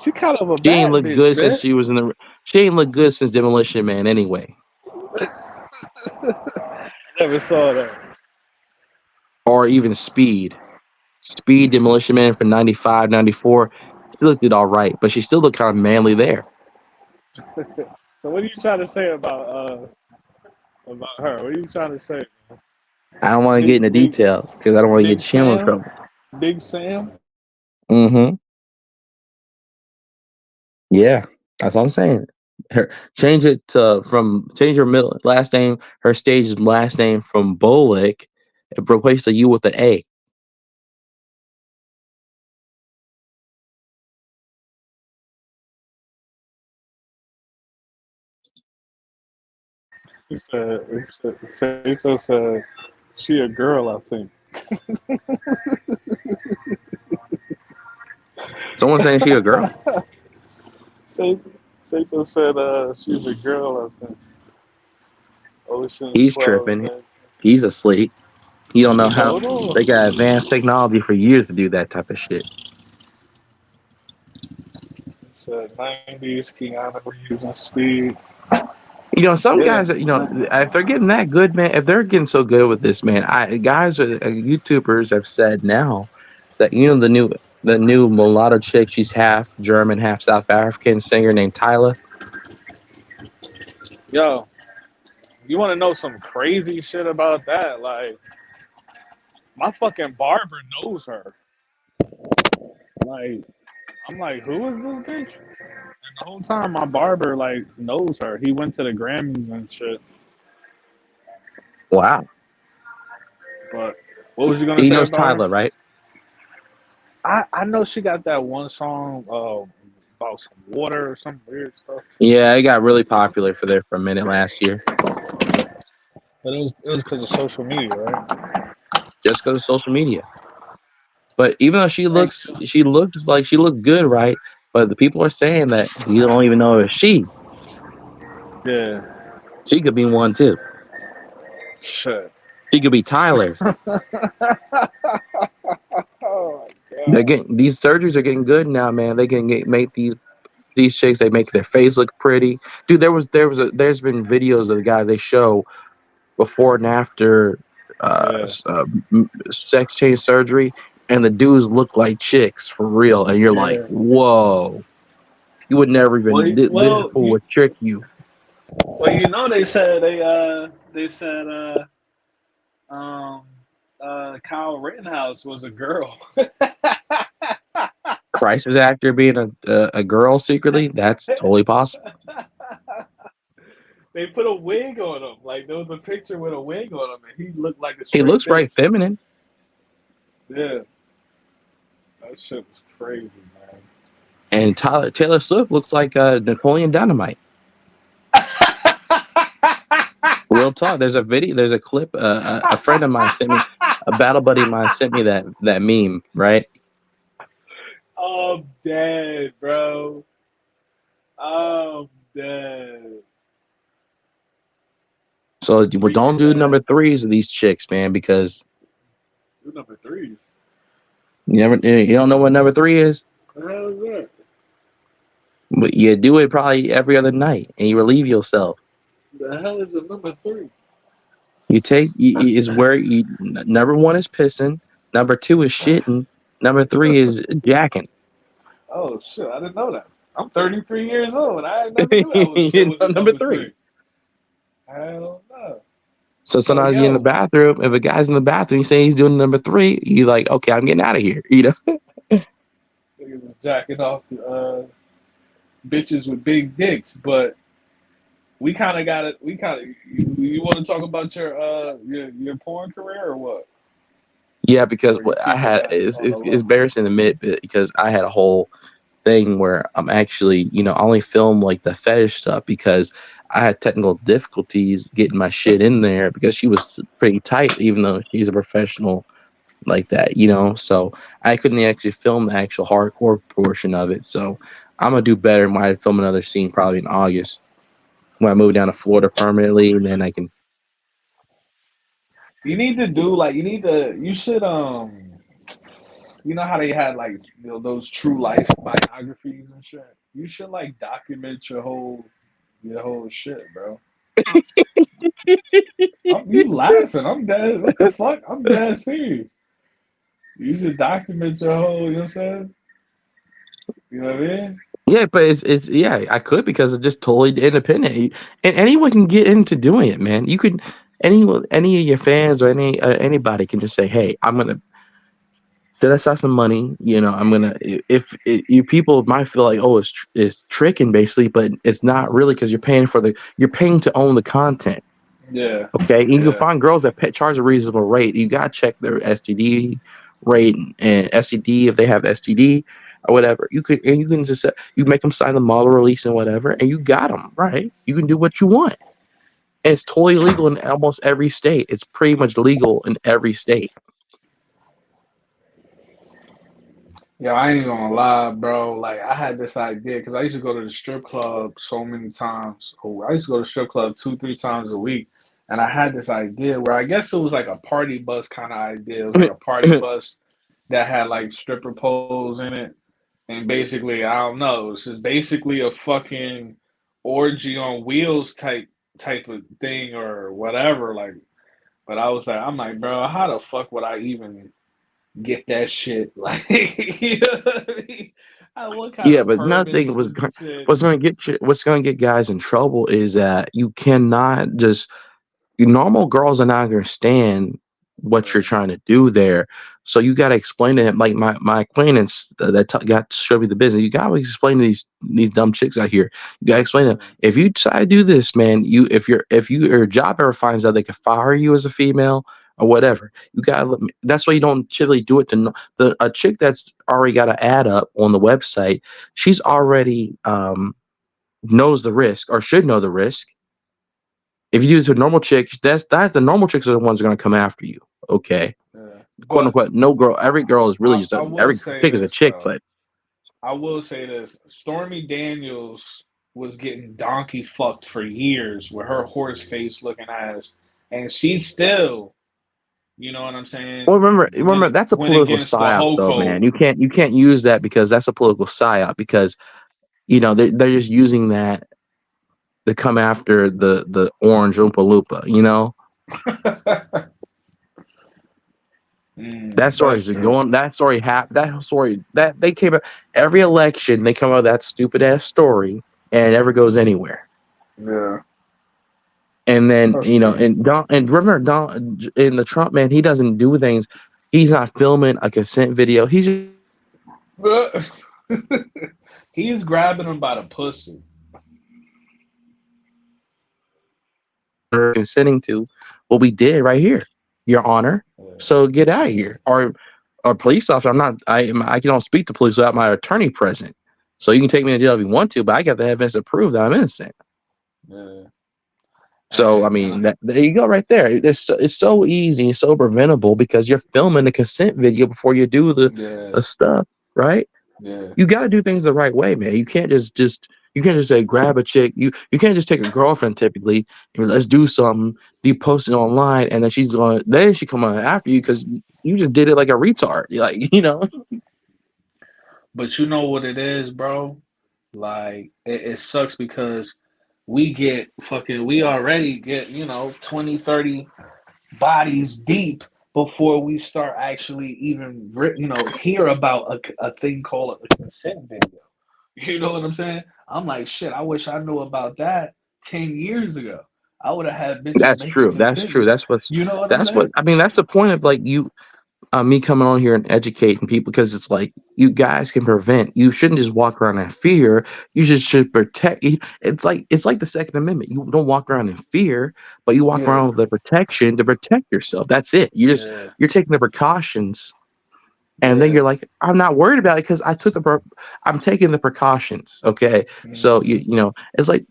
She kind of a She ain't bad looked bitch, good since man. she was in the. She ain't looked good since Demolition Man, anyway. Never saw that. Or even Speed. Speed Demolition Man for 95, 94. She looked it all right, but she still looked kind of manly there. So what are you trying to say about her? What are you trying to say? I don't want to get into Big detail because I don't want to get Big Channel in Sam? trouble. Big Sam? Mm-hmm. Yeah, that's what I'm saying. Change her middle last name, her stage last name from Bullock, and replace the U with an A. Saito said she a girl, I think. Someone saying she a girl. Saito said she's a girl, I think. Ocean's He's 12. tripping. He's asleep. He don't know how Hold they on. got advanced technology for years to do that type of shit. It's 90s Keanu Reeves and Speed. Some Yeah. guys, if they're getting that good, man, if they're getting so good with this, man, YouTubers have said now that the new mulatto chick, she's half German, half South African singer named Tyla. Yo, you want to know some crazy shit about that? Like, my fucking barber knows her. Like, I'm like, who is this bitch? And the whole time, my barber like knows her. He went to the Grammys and shit. Wow, But what was you gonna he say knows about her? Tyla, right? I know she got that one song about some water or some weird stuff. Yeah, it got really popular for a minute last year. But it was because of social media, right? just because of social media. But even though Hey, she looks like she looked good, right? But the people are saying that you don't even know if she. yeah. She could be one too. Shit. She could be Tyler. Oh my They're god. getting these surgeries are getting good now, man. They can make these chicks. They make their face look pretty, dude. There's been videos of the guy they show before and after Yeah. sex change surgery, and the dudes look like chicks for real. And you're like, Yeah. whoa, you would never Well, even this well, fool would trick you. they said they said um Kyle Rittenhouse was a girl. Crisis actor being a girl secretly, that's totally possible. They put a wig on him. Like there was a picture with a wig on him, and he looked like a He straight looks bitch. right feminine, Yeah, that shit was crazy, man. and Taylor Swift looks like Napoleon Dynamite. Real talk. There's a video. There's a clip. A friend of mine sent me. A battle buddy of mine sent me that meme. Right. I'm dead, bro. I'm dead. So well, Freaky don't do number dead. threes of these chicks, man, because Who's number threes? you don't know what number three is. What the hell is that? But you do it probably every other night, and you relieve yourself. The hell is a number three? You take is where you number one is pissing, number two is shitting, number three is jacking. Oh shit, I didn't know that. I'm 33 years old. I never knew that You was know, a number number three. three. Hell no. So So sometimes you're in the yo, bathroom. If a guy's in the bathroom, you say he's doing number three, you like, okay, I'm getting out of here. You know. niggas is jacking off to bitches with big dicks, but we kind of got it. We kind of you want to talk about your porn career or what? Yeah, because Or you what I keeping had that is on the it's low? embarrassing to admit, but because I had a whole thing where I'm actually, I only film like the fetish stuff because I had technical difficulties getting my shit in there because she was pretty tight, even though she's a professional like that. So I couldn't actually film the actual hardcore portion of it. So I'm gonna do better. Might film another scene probably in August when I move down to Florida permanently, and then I can. You need to do like you should you know how they had like those true life biographies and shit. You should like document your whole shit, bro. You laughing? I'm dead. What the fuck? I'm dead serious. You should document your whole. You know what I'm saying? You know what I mean? Yeah, but it's yeah, I could because it's just totally independent, and anyone can get into doing it, man. You could any of your fans or anybody can just say, "Hey, I'm gonna set aside some money." I'm gonna if you people might feel like, oh, it's tricking basically, but it's not really because you're paying to own the content. Yeah, Okay, and you can yeah. find girls that charge a reasonable rate. You gotta check their STD rate and STD if they have STD or whatever. You can just you make them sign the model release and whatever, and you got them right. You can do what you want, and it's totally legal in almost every state. It's pretty much legal in every state. Yeah, I ain't gonna lie, bro. Like, I had this idea because I used to go to the strip club so many times. Oh, I used to go to the strip club 2, 3 times a week, and I had this idea where I guess it was like a party bus kind of idea. It was like a party bus that had like stripper poles in it, and basically, I don't know, it's just basically a fucking orgy on wheels type of thing or whatever. Like, but I'm like, bro, how the fuck would I even get that shit. Like, you know what I mean? What kind Yeah, of but nothing permits was and shit? what's going to get guys in trouble is that you cannot just normal girls are not going to understand what you're Right. trying to do there. So you got to explain to him, like my acquaintance got to show me the business. You got to explain to these dumb chicks out here. You got to explain to them, Right. if you decide to do this, man, if your job ever finds out they can fire you as a female or whatever, you got to. That's why you don't typically do it to a chick that's already got an ad up on the website. She's already knows the risk or should know the risk, If you do it to normal chicks, that's the normal chicks are the ones that are gonna come after you. Okay, Yeah. quote But unquote. No girl, every girl is really just I will every say chick is a this chick, though. but I will say this. Stormy Daniels was getting donkey fucked for years with her horse face looking ass, and she still, you know what I'm saying, well, remember that's a went political against the psyop, whole though, code. man. You can't use that because that's a political psyop because they're just using that to come after the orange Oompa Loompa. That story That's is true. going. That they came out every election. They come out with that stupid ass story, and it never goes anywhere. Yeah, And then that's true. and remember Don in the Trump man, he doesn't do things. He's not filming a consent video. He's just He's grabbing him by the pussy. consenting to what we did right here, Your Honor. Yeah, So get out of here. Or police officer. I don't speak to police without my attorney present. So you can take me to jail if you want to, but I got the evidence to prove that I'm innocent. yeah, So I and mean, there you go, right there. It's so easy, it's so preventable because you're filming the consent video before you do yeah, the stuff, right? yeah, You got to do things the right way, man. You can't just say grab a chick. You can't just take a girlfriend typically and let's do something. You post it online and then she come on after you because you just did it like a retard. You're like but you know what it is, bro? Like it sucks because we already get 20, 30 bodies deep before we start actually even hear about a thing called a consent video. You know what I'm saying? I'm like, shit, I wish I knew about that 10 years ago. I would have had bitches that's making true. That's consent true. videos. You know what I'm That's what saying? I mean. That's the point of like me coming on here and educating people because it's like you guys can prevent. You shouldn't just walk around in fear. You just should protect. It's like the Second Amendment. You don't walk around in fear, but you walk Yeah, around with the protection to protect yourself. That's it. yeah, You're taking the precautions, and then yeah. you're like, I'm not worried about it because I'm taking the precautions. Okay, so Hmm. it's like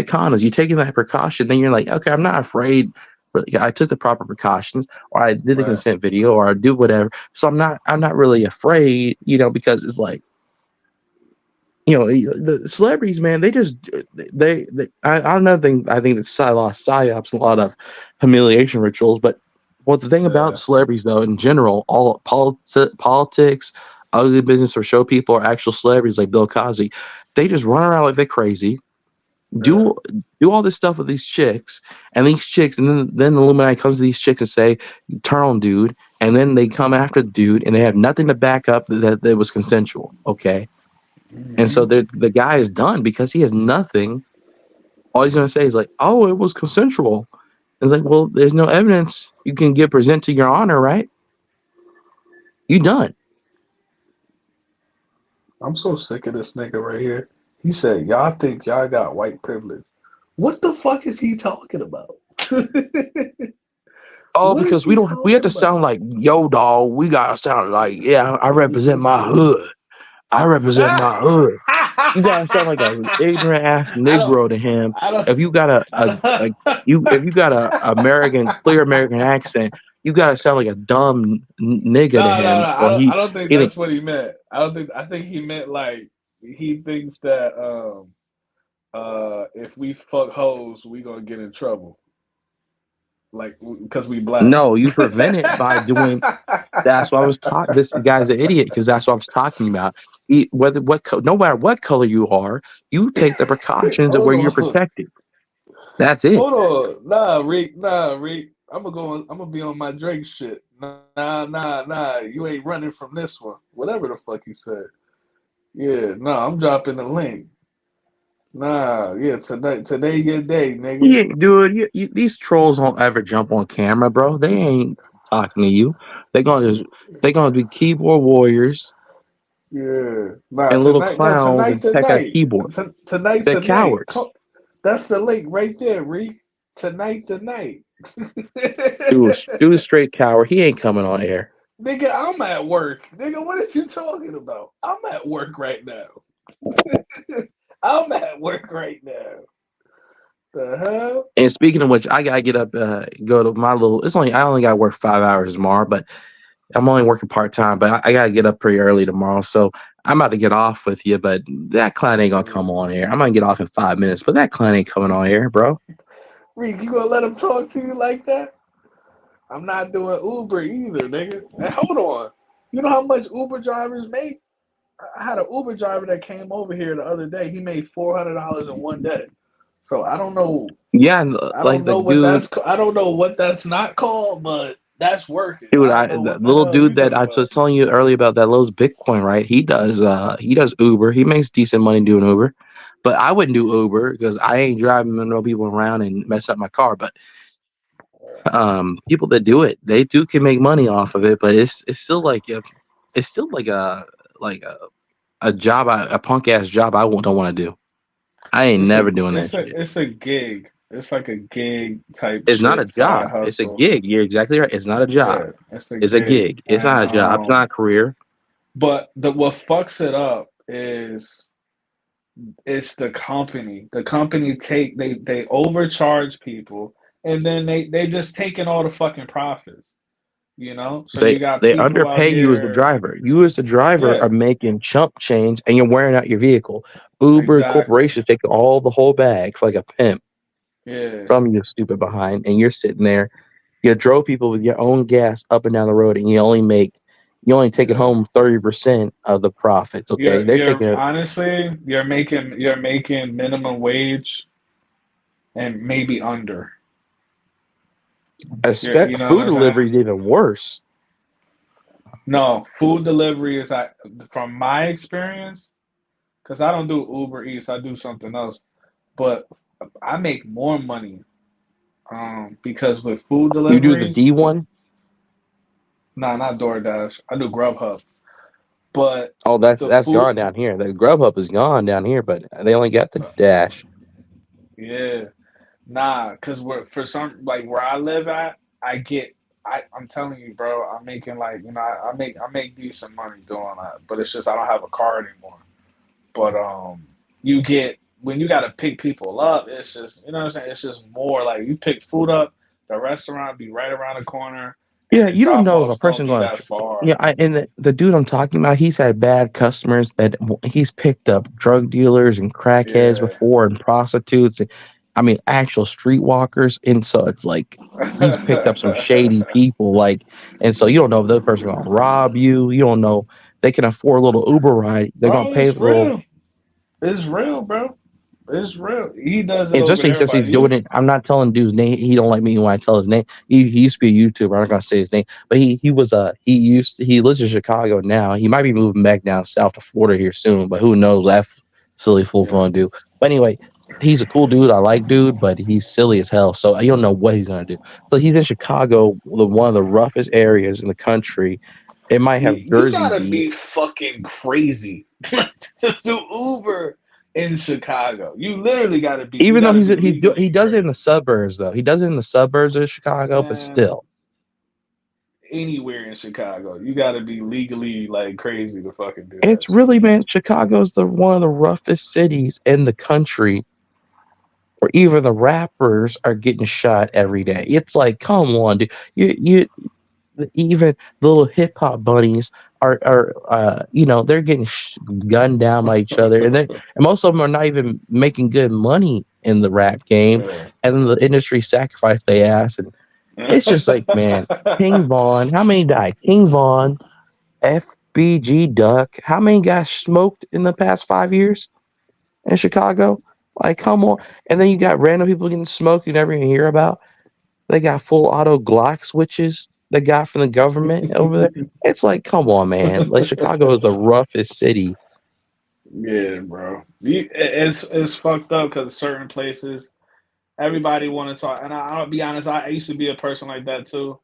condoms. You taking that precaution, then you're like, okay, I'm not afraid. But I took the proper precautions, or I did the Right. consent video, or I do whatever. So I'm not really afraid, because it's like the celebrities, man. Another thing I think that lost psyops a lot of humiliation rituals. But the thing about Yeah, celebrities, though, in general, all politics, ugly business, or show people, or actual celebrities like Bill Cosby, they just run around like they're crazy, yeah. do do all this stuff with these chicks, and then the Illuminati comes to these chicks and say, "Turn on, dude," and then they come after the dude, and they have nothing to back up that was consensual. Okay, and so Hmm. the guy is done because he has nothing. All he's gonna say is like, "Oh, it was consensual." It's like, well, there's no evidence you can present to your honor, right? You done. I'm so sick of this nigga right here. He said, y'all think y'all got white privilege. What the fuck is he talking about? Oh, What is because he we have talking to sound about? like yo, dog. We gotta sound like, yeah, I represent my hood. I represent my hood. You gotta sound like a ignorant ass I don't, Negro to him. I don't, If you got I don't. if you got a clear American accent, you gotta sound like a dumb nigga to No, no, no. him, or I don't think he that's what he meant. I think he meant like he thinks that if we fuck hoes, we gonna get in trouble. Like because we black. no, you prevent it by doing. That's what I was talking. This guy's an idiot because that's what I was talking about. No matter what color you are, you take the precautions of Hold where you're on. protected. That's it. Hold on. Nah, Rick. Nah, Rick. I'm gonna be on my Drake shit. Nah. You ain't running from this one. Whatever the fuck you said. Yeah, nah, I'm dropping the link. Nah, yeah, today your day, nigga. Yeah, dude, these trolls don't ever jump on camera, bro. They ain't talking to you. They're gonna be keyboard warriors Yeah. Nah, and little tonight, no, clowns tonight, and peck at tonight. keyboard. Tonight, They're tonight. cowards. That's the link right there, Rick. Tonight. Dude, a straight coward. He ain't coming on air. Nigga, I'm at work. Nigga, what is you talking about? I'm at work right now. I'm at work right now. The hell? And speaking of which, I gotta get up, go to my little. It's only I only gotta work 5 hours tomorrow, but I'm only working part time. But I gotta get up pretty early tomorrow, so I'm about to get off with you. But that client ain't gonna come on air. I'm gonna get off in 5 minutes, but that client ain't coming on air, bro. Reed, you gonna let him talk to you like that? I'm not doing Uber either, nigga. And hold on. You know how much Uber drivers make? I had an Uber driver that came over here the other day. He made $400 in one day. So I don't know. Yeah, I like don't the know what dude, that's. I don't know what that's not called, but that's working. dude, I don't know the what the little hell dude you that talking I about. was telling you earlier about that Lowe's Bitcoin, right? He does Uber. He makes decent money doing Uber, but I wouldn't do Uber because I ain't driving no people around and mess up my car. But people that do it, they do can make money off of it, but it's still like it's still like a job, a punk ass job don't want to do. I ain't never doing that shit. It's a gig. It's like a gig type It's not a shit, side job. It's a hustle. gig. You're exactly right. It's not a job. Yeah, it's a It's a gig, gig. It's and not a job. It's not a career. but the what fucks it up is it's the company. The company they overcharge people, and then they just taking all the fucking profits. You know, so you got They people out underpay you as the here. driver. You as the driver are Yeah, making chump change, and you're wearing out your vehicle. Uber exactly. corporations take all the whole bag like a pimp Yeah, from you, stupid behind, and you're sitting there. You drove people with your own gas up and down the road, and you only take it yeah. home 30% of the profits. Okay, they're You're taking it. honestly you're making minimum wage and maybe under. You know what Food I'm saying? delivery is even worse. No, food delivery is from my experience because I don't do Uber Eats. I do something else, but I make more money because with food You do the deliveries, D one. nah, not DoorDash. I do Grubhub, but Oh, the that's food, gone down here. The Grubhub is gone down here, but they only got the Dash. yeah, nah, because we're for some like where I live at, I get. I'm telling you, bro, I'm making like I make decent money doing that, but it's just I don't have a car anymore. But you get when you got to pick people up, it's just you know what I'm saying. It's just more like you pick food up, the restaurant be right around the corner, and Yeah, the you don't drop know if a offs don't person be going that to. far. Yeah, and the dude I'm talking about, he's had bad customers that he's picked up drug dealers and crackheads Yeah. before and prostitutes. And, I mean, actual streetwalkers. And so it's like he's picked up some shady people. Like, and so you don't know if those person going to rob you. You don't know they can afford a little Uber ride. They're going to Bro, pay a it's little. real. It's real, bro. It's real. He does it over Especially there since by he's doing you. it. I'm not telling dude's name. He don't like me when I tell his name. He used to be a YouTuber. I'm not gonna say his name, but he lives in Chicago now. He might be moving back down south to Florida here soon, but who knows what that silly fool Yeah. gonna do. But anyway, he's a cool dude. I like dude, but he's silly as hell. So you don't know what he's gonna do. So he's in Chicago, one of the roughest areas in the country. It might have You Jersey gotta beef. be fucking crazy to do Uber in Chicago. You Even though gotta be he legally does it in crazy. the suburbs though. He does it in the suburbs of Chicago, but Man, still. anywhere in Chicago, you gotta be legally like crazy to fucking do that It's shit. really, man, Chicago's the one of the roughest cities in the country where even the rappers are getting shot every day. It's like, come on, dude. You even the little hip hop bunnies they're getting gunned down by each other, and most of them are not even making good money in the rap game, Yeah. and then the industry sacrificed their ass, and it's just like, man, King Vaughn, how many died? King Vaughn, FBG Duck. How many guys smoked in the past 5 years in Chicago? Like, come on. And then you got random people getting smoked you never even hear about. They got full auto Glock switches they got from the government over there. It's like, come on, man. Like, Chicago is the roughest city. Yeah, bro. It's fucked up because certain places everybody want to talk, and I'll be honest, I used to be a person like that too,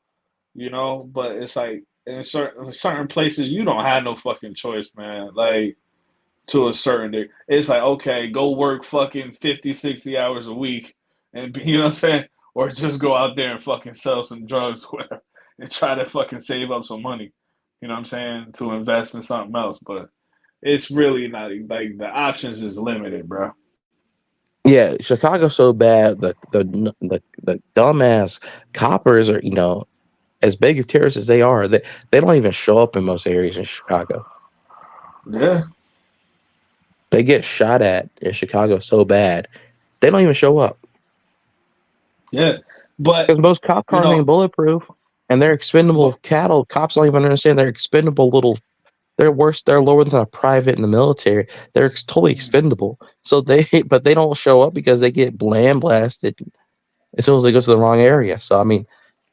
you know. But it's like in certain places you don't have no fucking choice, man. Like to a certain degree, it's like okay, go work fucking 50, 60 hours a week, and you know what I'm saying, or just go out there and fucking sell some drugs, whatever, and try to fucking save up some money. You know what I'm saying to invest in something else, but it's really not like the options is limited, bro. Yeah, Chicago's so bad. The dumbass coppers are, as big as terrorists as they are, they don't even show up in most areas in Chicago. Yeah, They get shot at in Chicago so bad, they don't even show up yeah. But because most cop you cars know, ain't bulletproof, and they're expendable but cattle. Cops don't even understand they're expendable little. They're worse. They're lower than a private in the military. They're totally expendable. So they, but they don't show up because they get blasted as soon as they go to the wrong area. So I mean,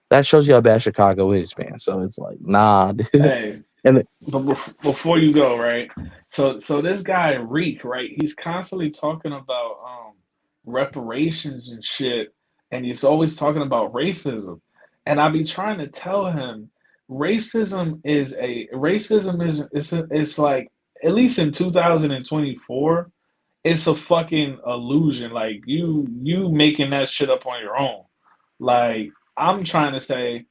that shows you how bad Chicago is, man. So it's like, nah, dude. hey, And but before you go, right? So this guy Reek, right? He's constantly talking about reparations and shit, and he's always talking about racism. And I be trying to tell him racism is it's like at least in 2024, it's a fucking illusion. Like you making that shit up on your own. Like I'm trying to say,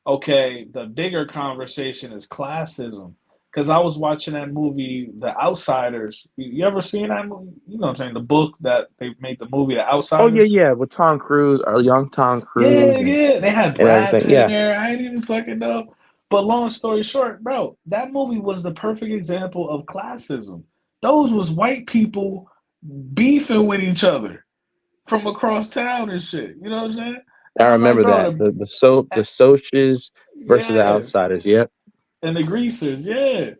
okay, the bigger conversation is classism. Because I was watching that movie, The Outsiders. You ever seen that movie? You know what I'm saying? The book that they made the movie, The oh yeah, Outsiders. yeah, with Tom Cruise or young Tom Yeah, Cruise yeah. They had and Brad everything. Pitt in Yeah, there. I didn't even fucking know. But long story short, bro, that movie was the perfect example of classism. Those was white people beefing with each other from across town and shit. You know what I'm saying? I And I'm like, remember bro, that the Socs versus the yeah, Outsiders. Yep. and the greasers, yeah.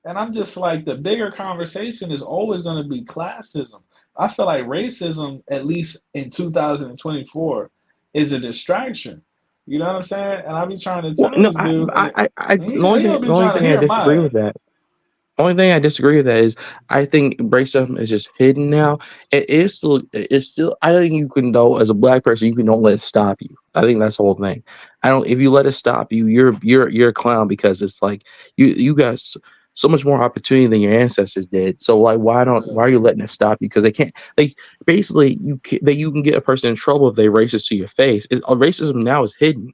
And I'm just like the bigger conversation is always going to be classism. I feel like racism, at least in 2024, is a distraction. You know what I'm saying? And I be trying to Well, tell no, this dude, and the only he don't the be only trying to thing I hear disagree my with that. Only thing I disagree with that is I think racism is just hidden now. It is still, it's still. I don't think you can though as a black person you can don't let it stop you. I think that's the whole thing. I don't. If you let it stop you, you're a clown because it's like you got so much more opportunity than your ancestors did. So like why are you letting it stop you? Because they can't. Like basically that you can get a person in trouble if they racist to your face. Racism now is hidden.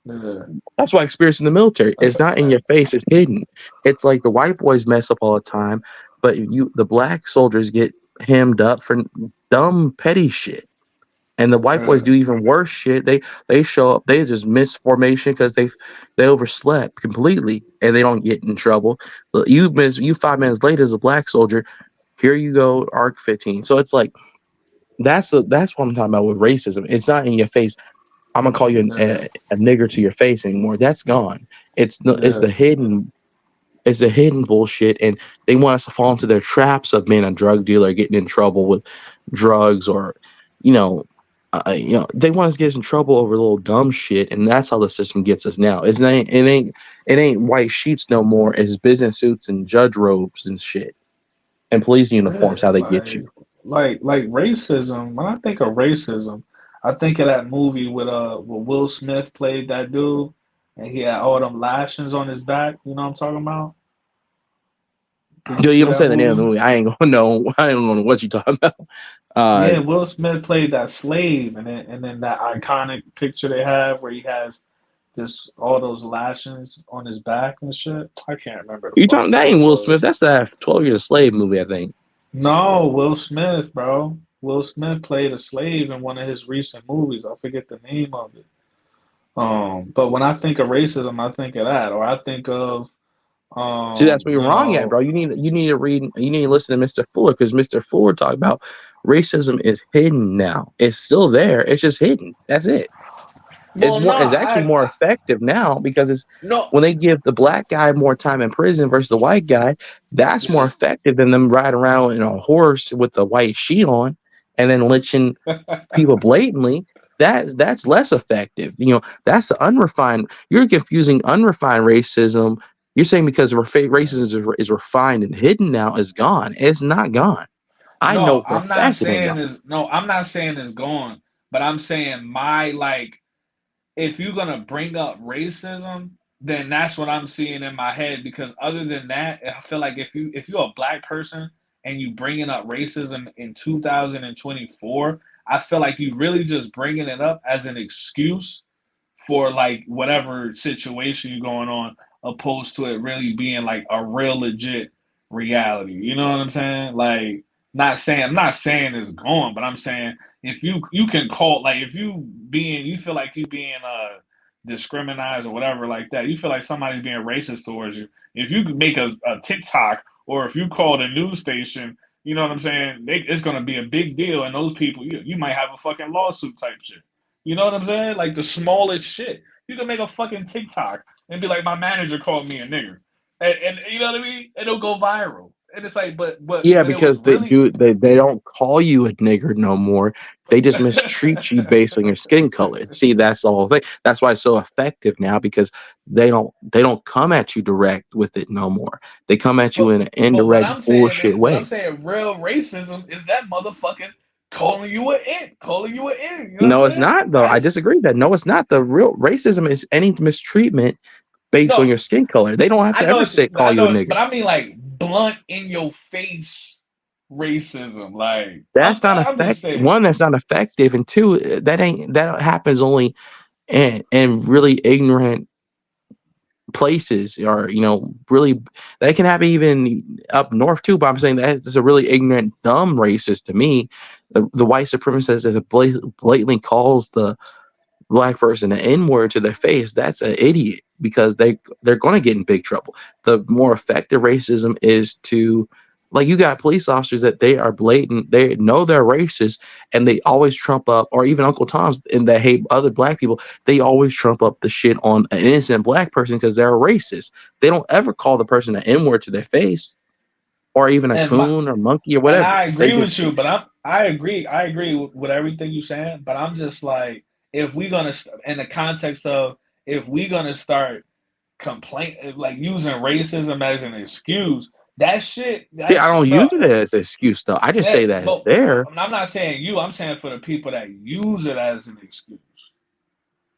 yeah, That's why I experienced in the military. that's It's not in your face, it's hidden. It's like the white boys mess up all the time, but the black soldiers get hemmed up for dumb petty shit. And the white boys yeah, do even worse shit. They show up, they just miss formation because they overslept completely and they don't get in trouble. But you 5 minutes later as a black soldier, here you go, ARC 15. So it's like that's what I'm talking about with racism. It's not in your face. I'm gonna call you yeah, a nigger to your face anymore. That's gone. It's yeah, the hidden bullshit, and they want us to fall into their traps of being a drug dealer, getting in trouble with drugs, or you know, they want us to get in trouble over little dumb shit, and that's how the system gets us now. It ain't white sheets no more. It's business suits and judge robes and shit, and police yeah. uniforms. How they get you. Like racism. When I think of racism, I think of that movie with Will Smith played that dude, and he had all them lashings on his back. You know what I'm talking about? Did you Yo, you see don't that say the name of the movie? movie. I ain't gonna know. I don't know what you talking about. Uh, Yeah, Will Smith played that slave, and then that iconic picture they have where he has this all those lashings on his back and shit. I can't remember the you fuck talking? That what ain't it Will was. Smith. That's the 12 Years a Slave movie, I think. No, Will Smith, bro. Will Smith played a slave in one of his recent movies. I forget the name of it. But when I think of racism, I think of that, or I think of See, that's where you're you wrong at, know, bro. You need to read. You need to listen to Mr. Fuller because Mr. Fuller talked about racism is hidden now. It's still there. It's just hidden. That's it. It's well, no, more. It's actually more effective now because it's no, when they give the black guy more time in prison versus the white guy. That's more yeah. effective than them riding around in a horse with the white sheet on and then lynching people blatantly. That's less effective. That's the unrefined. You're confusing unrefined racism. You're saying because racism is refined and hidden now is gone. It's not gone. I No, know for a I'm not fact it ain't saying gone. this. No, I'm not saying it's gone, but I'm saying my like if you're gonna bring up racism, then that's what I'm seeing in my head. Because other than that, I feel like if you're a black person and you bringing up racism in 2024, I feel like you really just bringing it up as an excuse for like whatever situation you're going on, opposed to it really being like a real legit reality. You know what I'm saying? Like I'm not saying it's going, but I'm saying if you can call like if you feel like you being discriminized or whatever like that, you feel like somebody's being racist towards you. If you can make a TikTok or if you call the news station, you know what I'm saying? It's gonna be a big deal, and those people you might have a fucking lawsuit type shit. You know what I'm saying? Like the smallest shit. You can make a fucking TikTok and be like, my manager called me a nigger, and you know what I mean? It'll go viral. And it's like, but Yeah, when it was because they really do they don't call you a nigger no more. They just mistreat you based on your skin color. See, that's the whole thing. That's why it's so effective now because they don't come at you direct with it no more. They come at you But in an but indirect bullshit what I'm way. saying, real racism is that motherfucking calling you an it. You know what I'm No, it's saying? not though. I That's disagree with that. No, it's not. The real racism is any mistreatment based on no, your skin color. They don't have I to know ever it's, say but call I you a know, nigger. but I mean like blunt in your face racism. Like That's not I'm just effect saying. one, that's not effective, and two, that happens only in really ignorant places or really that can happen even up north too, but I'm saying that is a really ignorant dumb racist to me. The white supremacist that blatantly calls the black person an n-word to their face, that's an idiot because they're going to get in big trouble. The more effective racism is to, like, you got police officers that they are blatant, they know they're racist, and they always trump up, or even Uncle Tom's and that hate other black people, they always trump up the shit on an innocent black person because they're a racist. They don't ever call the person an n-word to their face, or even a And my coon or monkey or and whatever. I They agree just with you, but I agree with everything you're saying. But I'm just like, if we gonna in the context of if we gonna start complain like using racism as an excuse, see, I don't bro. use it as an excuse though. I just Yeah, say that it's but there. I'm not saying you. I'm saying for the people that use it as an excuse.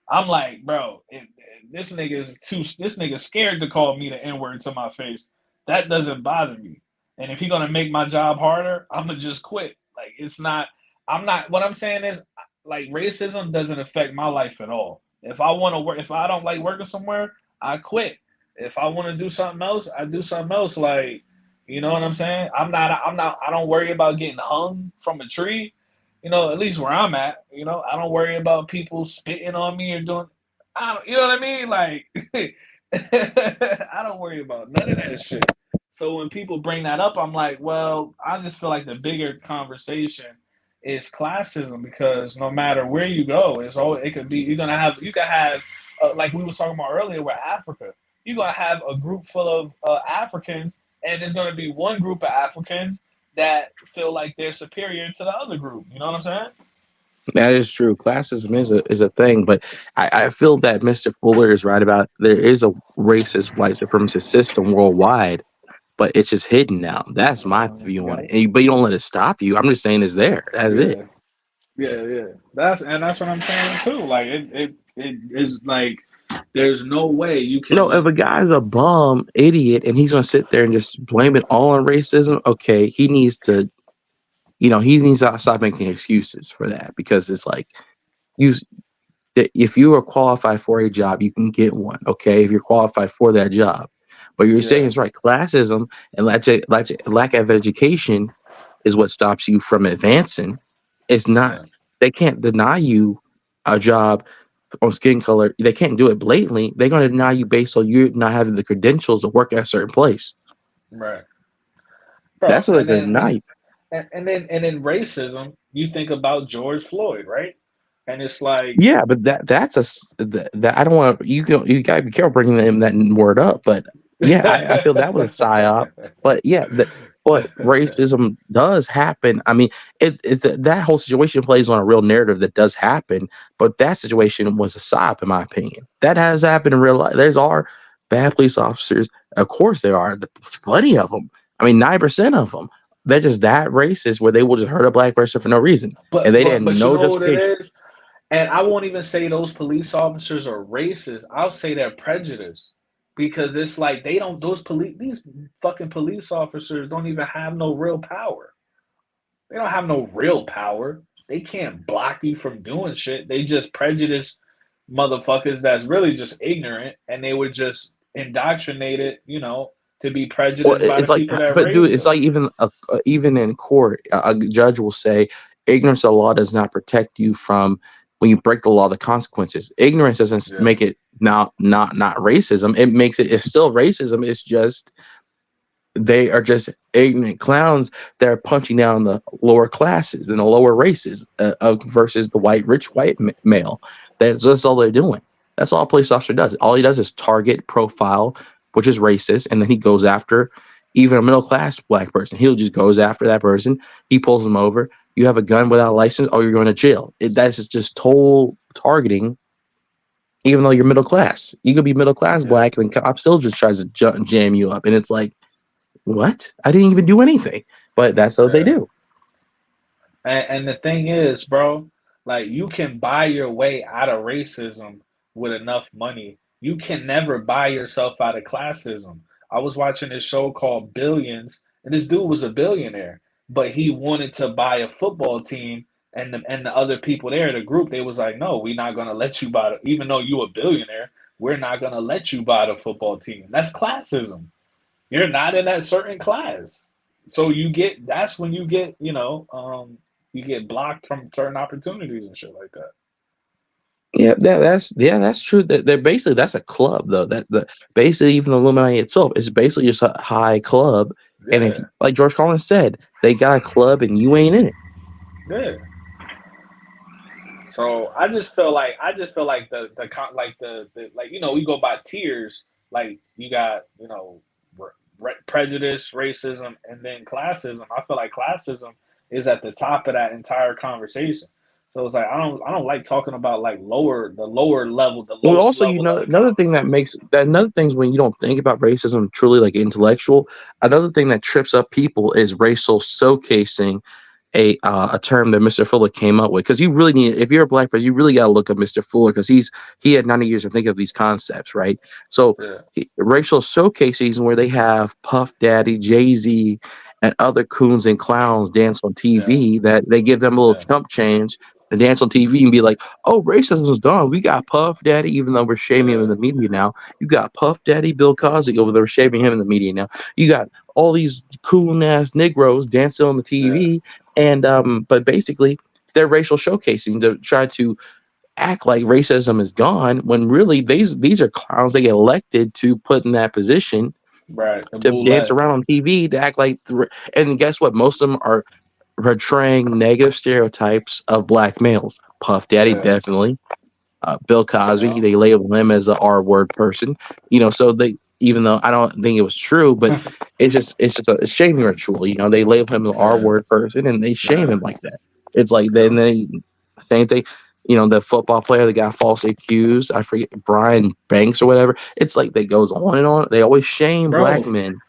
I'm like, bro, this nigga is too. This nigga scared to call me the N word to my face. That doesn't bother me. And if he gonna make my job harder, I'm gonna just quit. Like it's not. I'm not. What I'm saying is, like racism doesn't affect my life at all. If I want to work, if I don't like working somewhere, I quit. If I want to do something else, I do something else. Like, you know what I'm saying? I'm not. I'm not. I don't worry about getting hung from a tree. At least where I'm at, I don't worry about people spitting on me or doing, I don't, you know what I mean? Like, I don't worry about none of that shit. So when people bring that up, I'm like, well, I just feel like the bigger conversation is classism because no matter where you go, it could be, you could have, like we were talking about earlier with Africa, you're going to have a group full of Africans and there's going to be one group of Africans that feel like they're superior to the other group. You know what I'm saying? That is true. Classism is a thing, but I feel that Mr. Fuller is right about there is a racist white supremacist system worldwide, but it's just hidden now. That's my view on Yeah, it. But you don't let it stop you. I'm just saying it's there. That's it. yeah, yeah. That's what I'm saying too. Like it is like there's no way you No, if can. a guy's a bum idiot and he's gonna sit there and just blame it all on racism, okay, he needs to stop making excuses for that because it's like you that if you are qualified for a job, you can get one. Okay, if you're qualified for that job, but you're saying Yeah, is right. Classism and lack of education is what stops you from advancing. It's not. yeah, They can't deny you a job on skin color. They can't do it blatantly. They're going to deny you based on you not having the credentials to work at a certain place. right, bro. That's what they're going to deny you. And then racism. You think about George Floyd, right? And it's like, Yeah, but that I don't want you gotta be careful bringing that word up. But yeah, I feel that was a psyop. But yeah, but racism does happen. I mean, that whole situation plays on a real narrative that does happen. But that situation was a psyop, in my opinion. That has happened in real life. There's are bad police officers. Of course, there are plenty of them. I mean, 9% of them. They're just that racist where they will just hurt a black person for no reason, and they didn't but you no know what it justification. is? And I won't even say those police officers are racist. I'll say they're prejudiced because it's like they don't. These fucking police officers don't even have no real power. They don't have no real power. They can't block you from doing shit. They just prejudice motherfuckers that's really just ignorant, and they were just indoctrinated. to be Well, prejudiced by the it's like, people that but dude, raised it's them. like even in court, a judge will say ignorance of the law does not protect you from when you break the law, the consequences. Ignorance doesn't Yeah, make it not racism. It makes it, it's still racism. It's just they are just ignorant clowns that are punching down the lower classes and the lower races versus the white rich white male. That's all they're doing. That's all a police officer does. All he does is target, profile, which is racist, and then he goes after even a middle class black person. He'll just goes after that person. He pulls them over. You have a gun without a license, oh, you're going to jail. That's just total targeting. Even though you're middle class, you could be middle class yeah, black, and the cop still just tries to jam you up, and it's like, what? I didn't even do anything. But that's what they yeah. do. And the thing is, bro, like you can buy your way out of racism with enough money. You can never buy yourself out of classism. I was watching this show called Billions, and this dude was a billionaire, but he wanted to buy a football team, and the other people there, the group, they was like, no, we're not gonna let you buy the, even though you a billionaire, we're not gonna let you buy the football team. That's classism. You're not in that certain class. So you get that's when you get, you get blocked from certain opportunities and shit like that. That's true. That they're basically, that's a club though. That the basically even the Illuminati itself is basically just a high club. And if, Yeah, like George Carlin said, they got a club and you ain't in it. yeah. So I just feel like the like we go by tiers. Like you got prejudice, racism, and then classism. I feel like classism is at the top of that entire conversation. So it's like I don't like talking about like lower level, the Well, lowest also, level of the another thing that conversation. makes that another thing is when you don't think about racism truly like intellectual. Another thing that trips up people is racial showcasing, a term that Mr. Fuller came up with. Because you really need, if you're a black person, you really got to look at Mr. Fuller because he had 90 years to think of these concepts, right? So Yeah, racial showcases where they have Puff Daddy, Jay-Z, and other coons and clowns dance on yeah, TV, that they give them a little yeah, chump change to dance on TV and be like, oh, racism's gone. We got Puff Daddy, even though we're shaming him in yeah, the media now. You got Puff Daddy, Bill Cosby, over there shaming him in the media now. You got all these cool ass Negroes dancing on the yeah. TV, and but basically they're racial showcasing to try to act like racism is gone when really these are clowns they get elected to put in that position Right. The to dance boule. around on TV to act like and guess what? Most of them are portraying negative stereotypes of black males. Puff Daddy Yeah. definitely. Bill Cosby, Yeah. they label him as a R word person. So they, even though I don't think it was true, but it's just a shaming ritual. They label him an R Yeah. word person and they shame Yeah. him like that. It's like then Yep. they same thing. The football player that got falsely accused, I forget, Brian Banks or whatever. It's like they goes on and on. They always shame black Bro, men.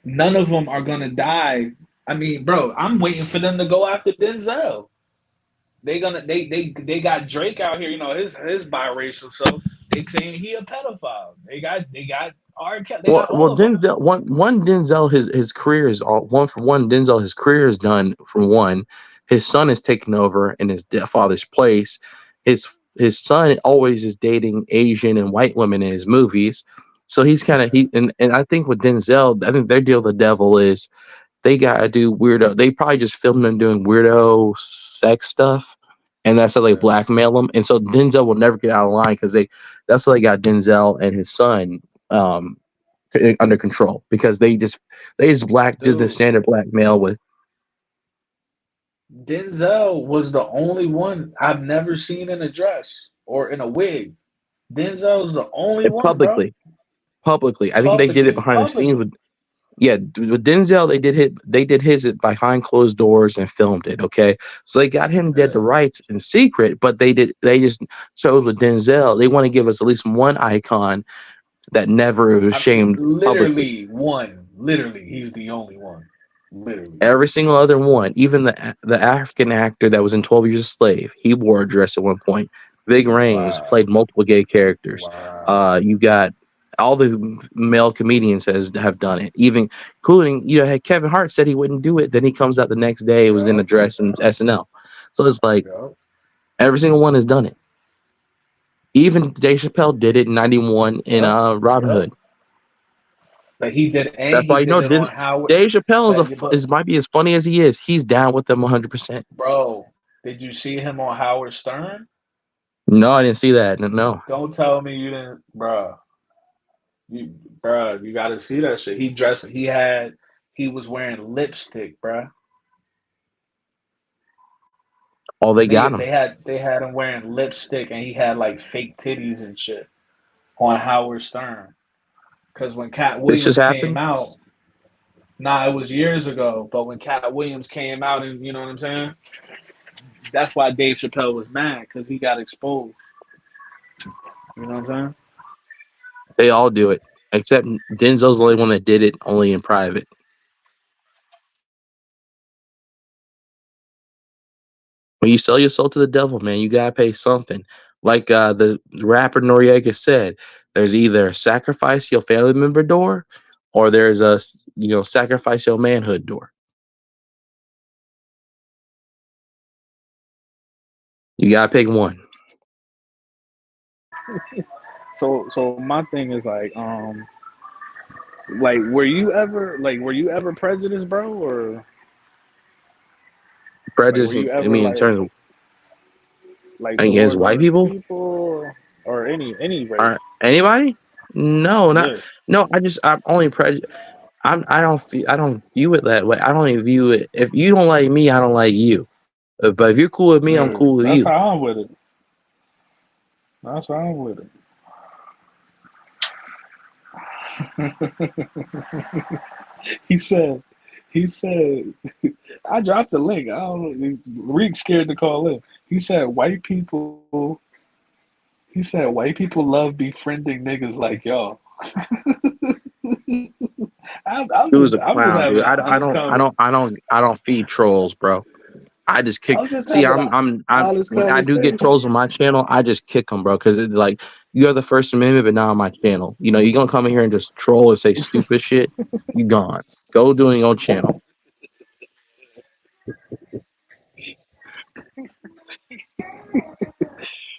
none of them are gonna die. I mean, bro, I'm waiting for them to go after Denzel. They got Drake out here, his biracial, so they saying he a pedophile. They got R. Kelly, they Well, got all of them. Denzel, one Denzel, his career is all one for one. Denzel, his career is done for one. His son is taking over in his father's place. His son always is dating Asian and white women in his movies. So he's kind of Yeah. and I think with Denzel, I think their deal with the devil is they gotta do weirdo. They probably just filmed them doing weirdo sex stuff, and that's how they Yeah. blackmail them. And so Denzel will never get out of line because that's how they got Denzel and his son. Um, under control because they just did the Dude, standard black male with Denzel was the only one I've never seen in a dress or in a wig. Denzel's the only it one, bro. publicly. I think they did it Publicly, behind the scenes publicly. with, yeah, with Denzel. They did his behind closed doors and filmed it. Okay, so they got him dead to Yeah. rights in secret, but they just chose with Denzel. They want to give us at least one icon that never was shamed publicly. Literally one. Literally, he's the only one. Literally. Every single other one, even the African actor that was in 12 Years a Slave, he wore a dress at one point. Vig Rhames Wow. played multiple gay characters. Wow. You got all the male comedians have done it, even including had Kevin Hart said he wouldn't do it. Then he comes out the next day, it was in a Yup. dress in SNL. So it's like Yup. every single one has done it. Even Dave Chappelle did it in '91 in Yup. Robin Yup. Hood. But he did, and That's he why you did know it on Howard. Dave Chappelle But is might be as funny as he is. He's down with them 100%. bro, did you see him on Howard Stern? No, I didn't see that. No. Don't tell me you didn't, bro. You, bro, you got to see that shit. He dressed. He was wearing lipstick, bro. Oh, they got him. They had him wearing lipstick, and he had like fake titties and shit on Howard Stern. Because when Cat This just Williams came happened. out, nah, it was years ago. But when Cat Williams came out, and you know what I'm saying, that's why Dave Chappelle was mad because he got exposed. You know what I'm saying? They all do it, except Denzel's the only one that did it only in private. When you sell your soul to the devil, man, you gotta pay something. Like the rapper Noriega said, there's either sacrifice your family member door, or there's a sacrifice your manhood door. You gotta pick one. So my thing is like were you ever prejudiced, bro, or like were Prejudice. you I ever mean, in terms of like against towards white certain people people or any race? or anybody. No, not Yeah. no. I'm only prejudiced. I don't view it that way. I don't even view it. If you don't like me, I don't like you. But if you're cool with me, I'm Yeah. cool with That's you. how I'm with it. That's how I'm with it. he said he said I dropped the link. I don't know. Reek scared to call in. He said white people love befriending niggas like y'all. Dude's a I'm just clown, having dude. an honest comment. I don't feed trolls, bro. I just kick. I'm just See, having an I'm. honest When I do get conversation. trolls on my channel, I just kick them, bro. Because it's like you have the First Amendment, but not on my channel. You know, you gonna come in here and just troll and say stupid shit. You gone. Go doing your own channel.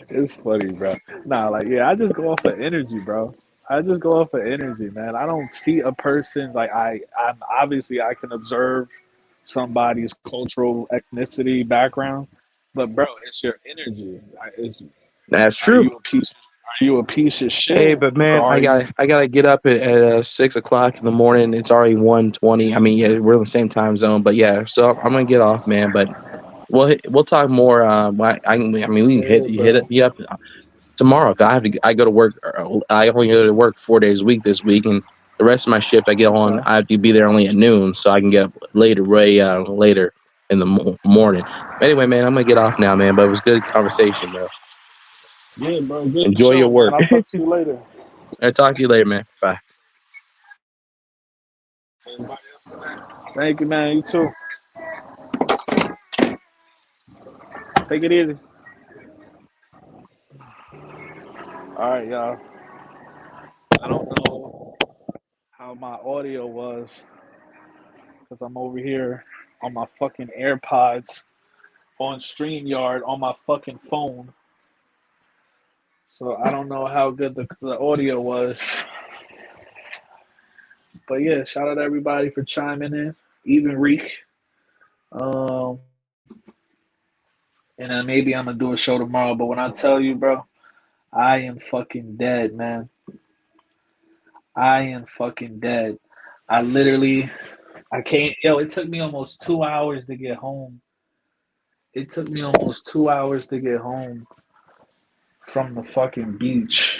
It's funny, bro. Nah, like yeah, I just go off of energy, bro. I just go off of energy, man. I don't see a person like I'm obviously I can observe somebody's cultural ethnicity background, but bro, it's your energy. That's Are true. you a piece? Are you a piece of Hey, shit, but or man, are you? I gotta get up at 6 o'clock in the morning. It's already 1:20. I mean, yeah, we're in the same time zone, but yeah. So I'm gonna get off, man. But we'll talk more. I mean, we can Yeah, hit it bro. you up tomorrow. 'Cause I go to work. I only go to work 4 days a week this week, and the rest of my shift I get on. Okay. I have to be there only at noon, so I can get up later, way later in the morning. But anyway, man, I'm gonna get off now, man. But it was good conversation, bro. Yeah, bro. Good Enjoy your show, man. work. I'll talk to you later. I'll talk to you later, man. Bye. Thank you, man. You too. Take it easy. All right, y'all. I don't know how my audio was because I'm over here on my fucking AirPods on StreamYard on my fucking phone. So I don't know how good the audio was. But yeah, shout out to everybody for chiming in, even Reek. Um, and then maybe I'm gonna do a show tomorrow. But when I tell you, bro, I am fucking dead, man. I am fucking dead. I literally, I can't. Yo, it took me almost 2 hours to get home. It took me almost 2 hours to get home from the fucking beach.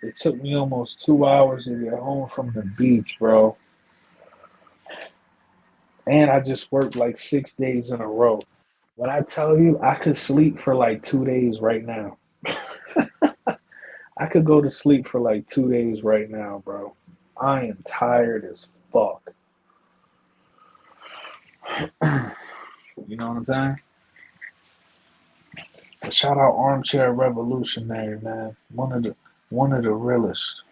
It took me almost 2 hours to get home from the beach, bro. And I just worked like 6 days in a row. When I tell you, I could sleep for like 2 days right now. I could go to sleep for like 2 days right now, bro. I am tired as fuck. You know what I'm saying? But shout out Armchair Revolutionary, man. One of the realest.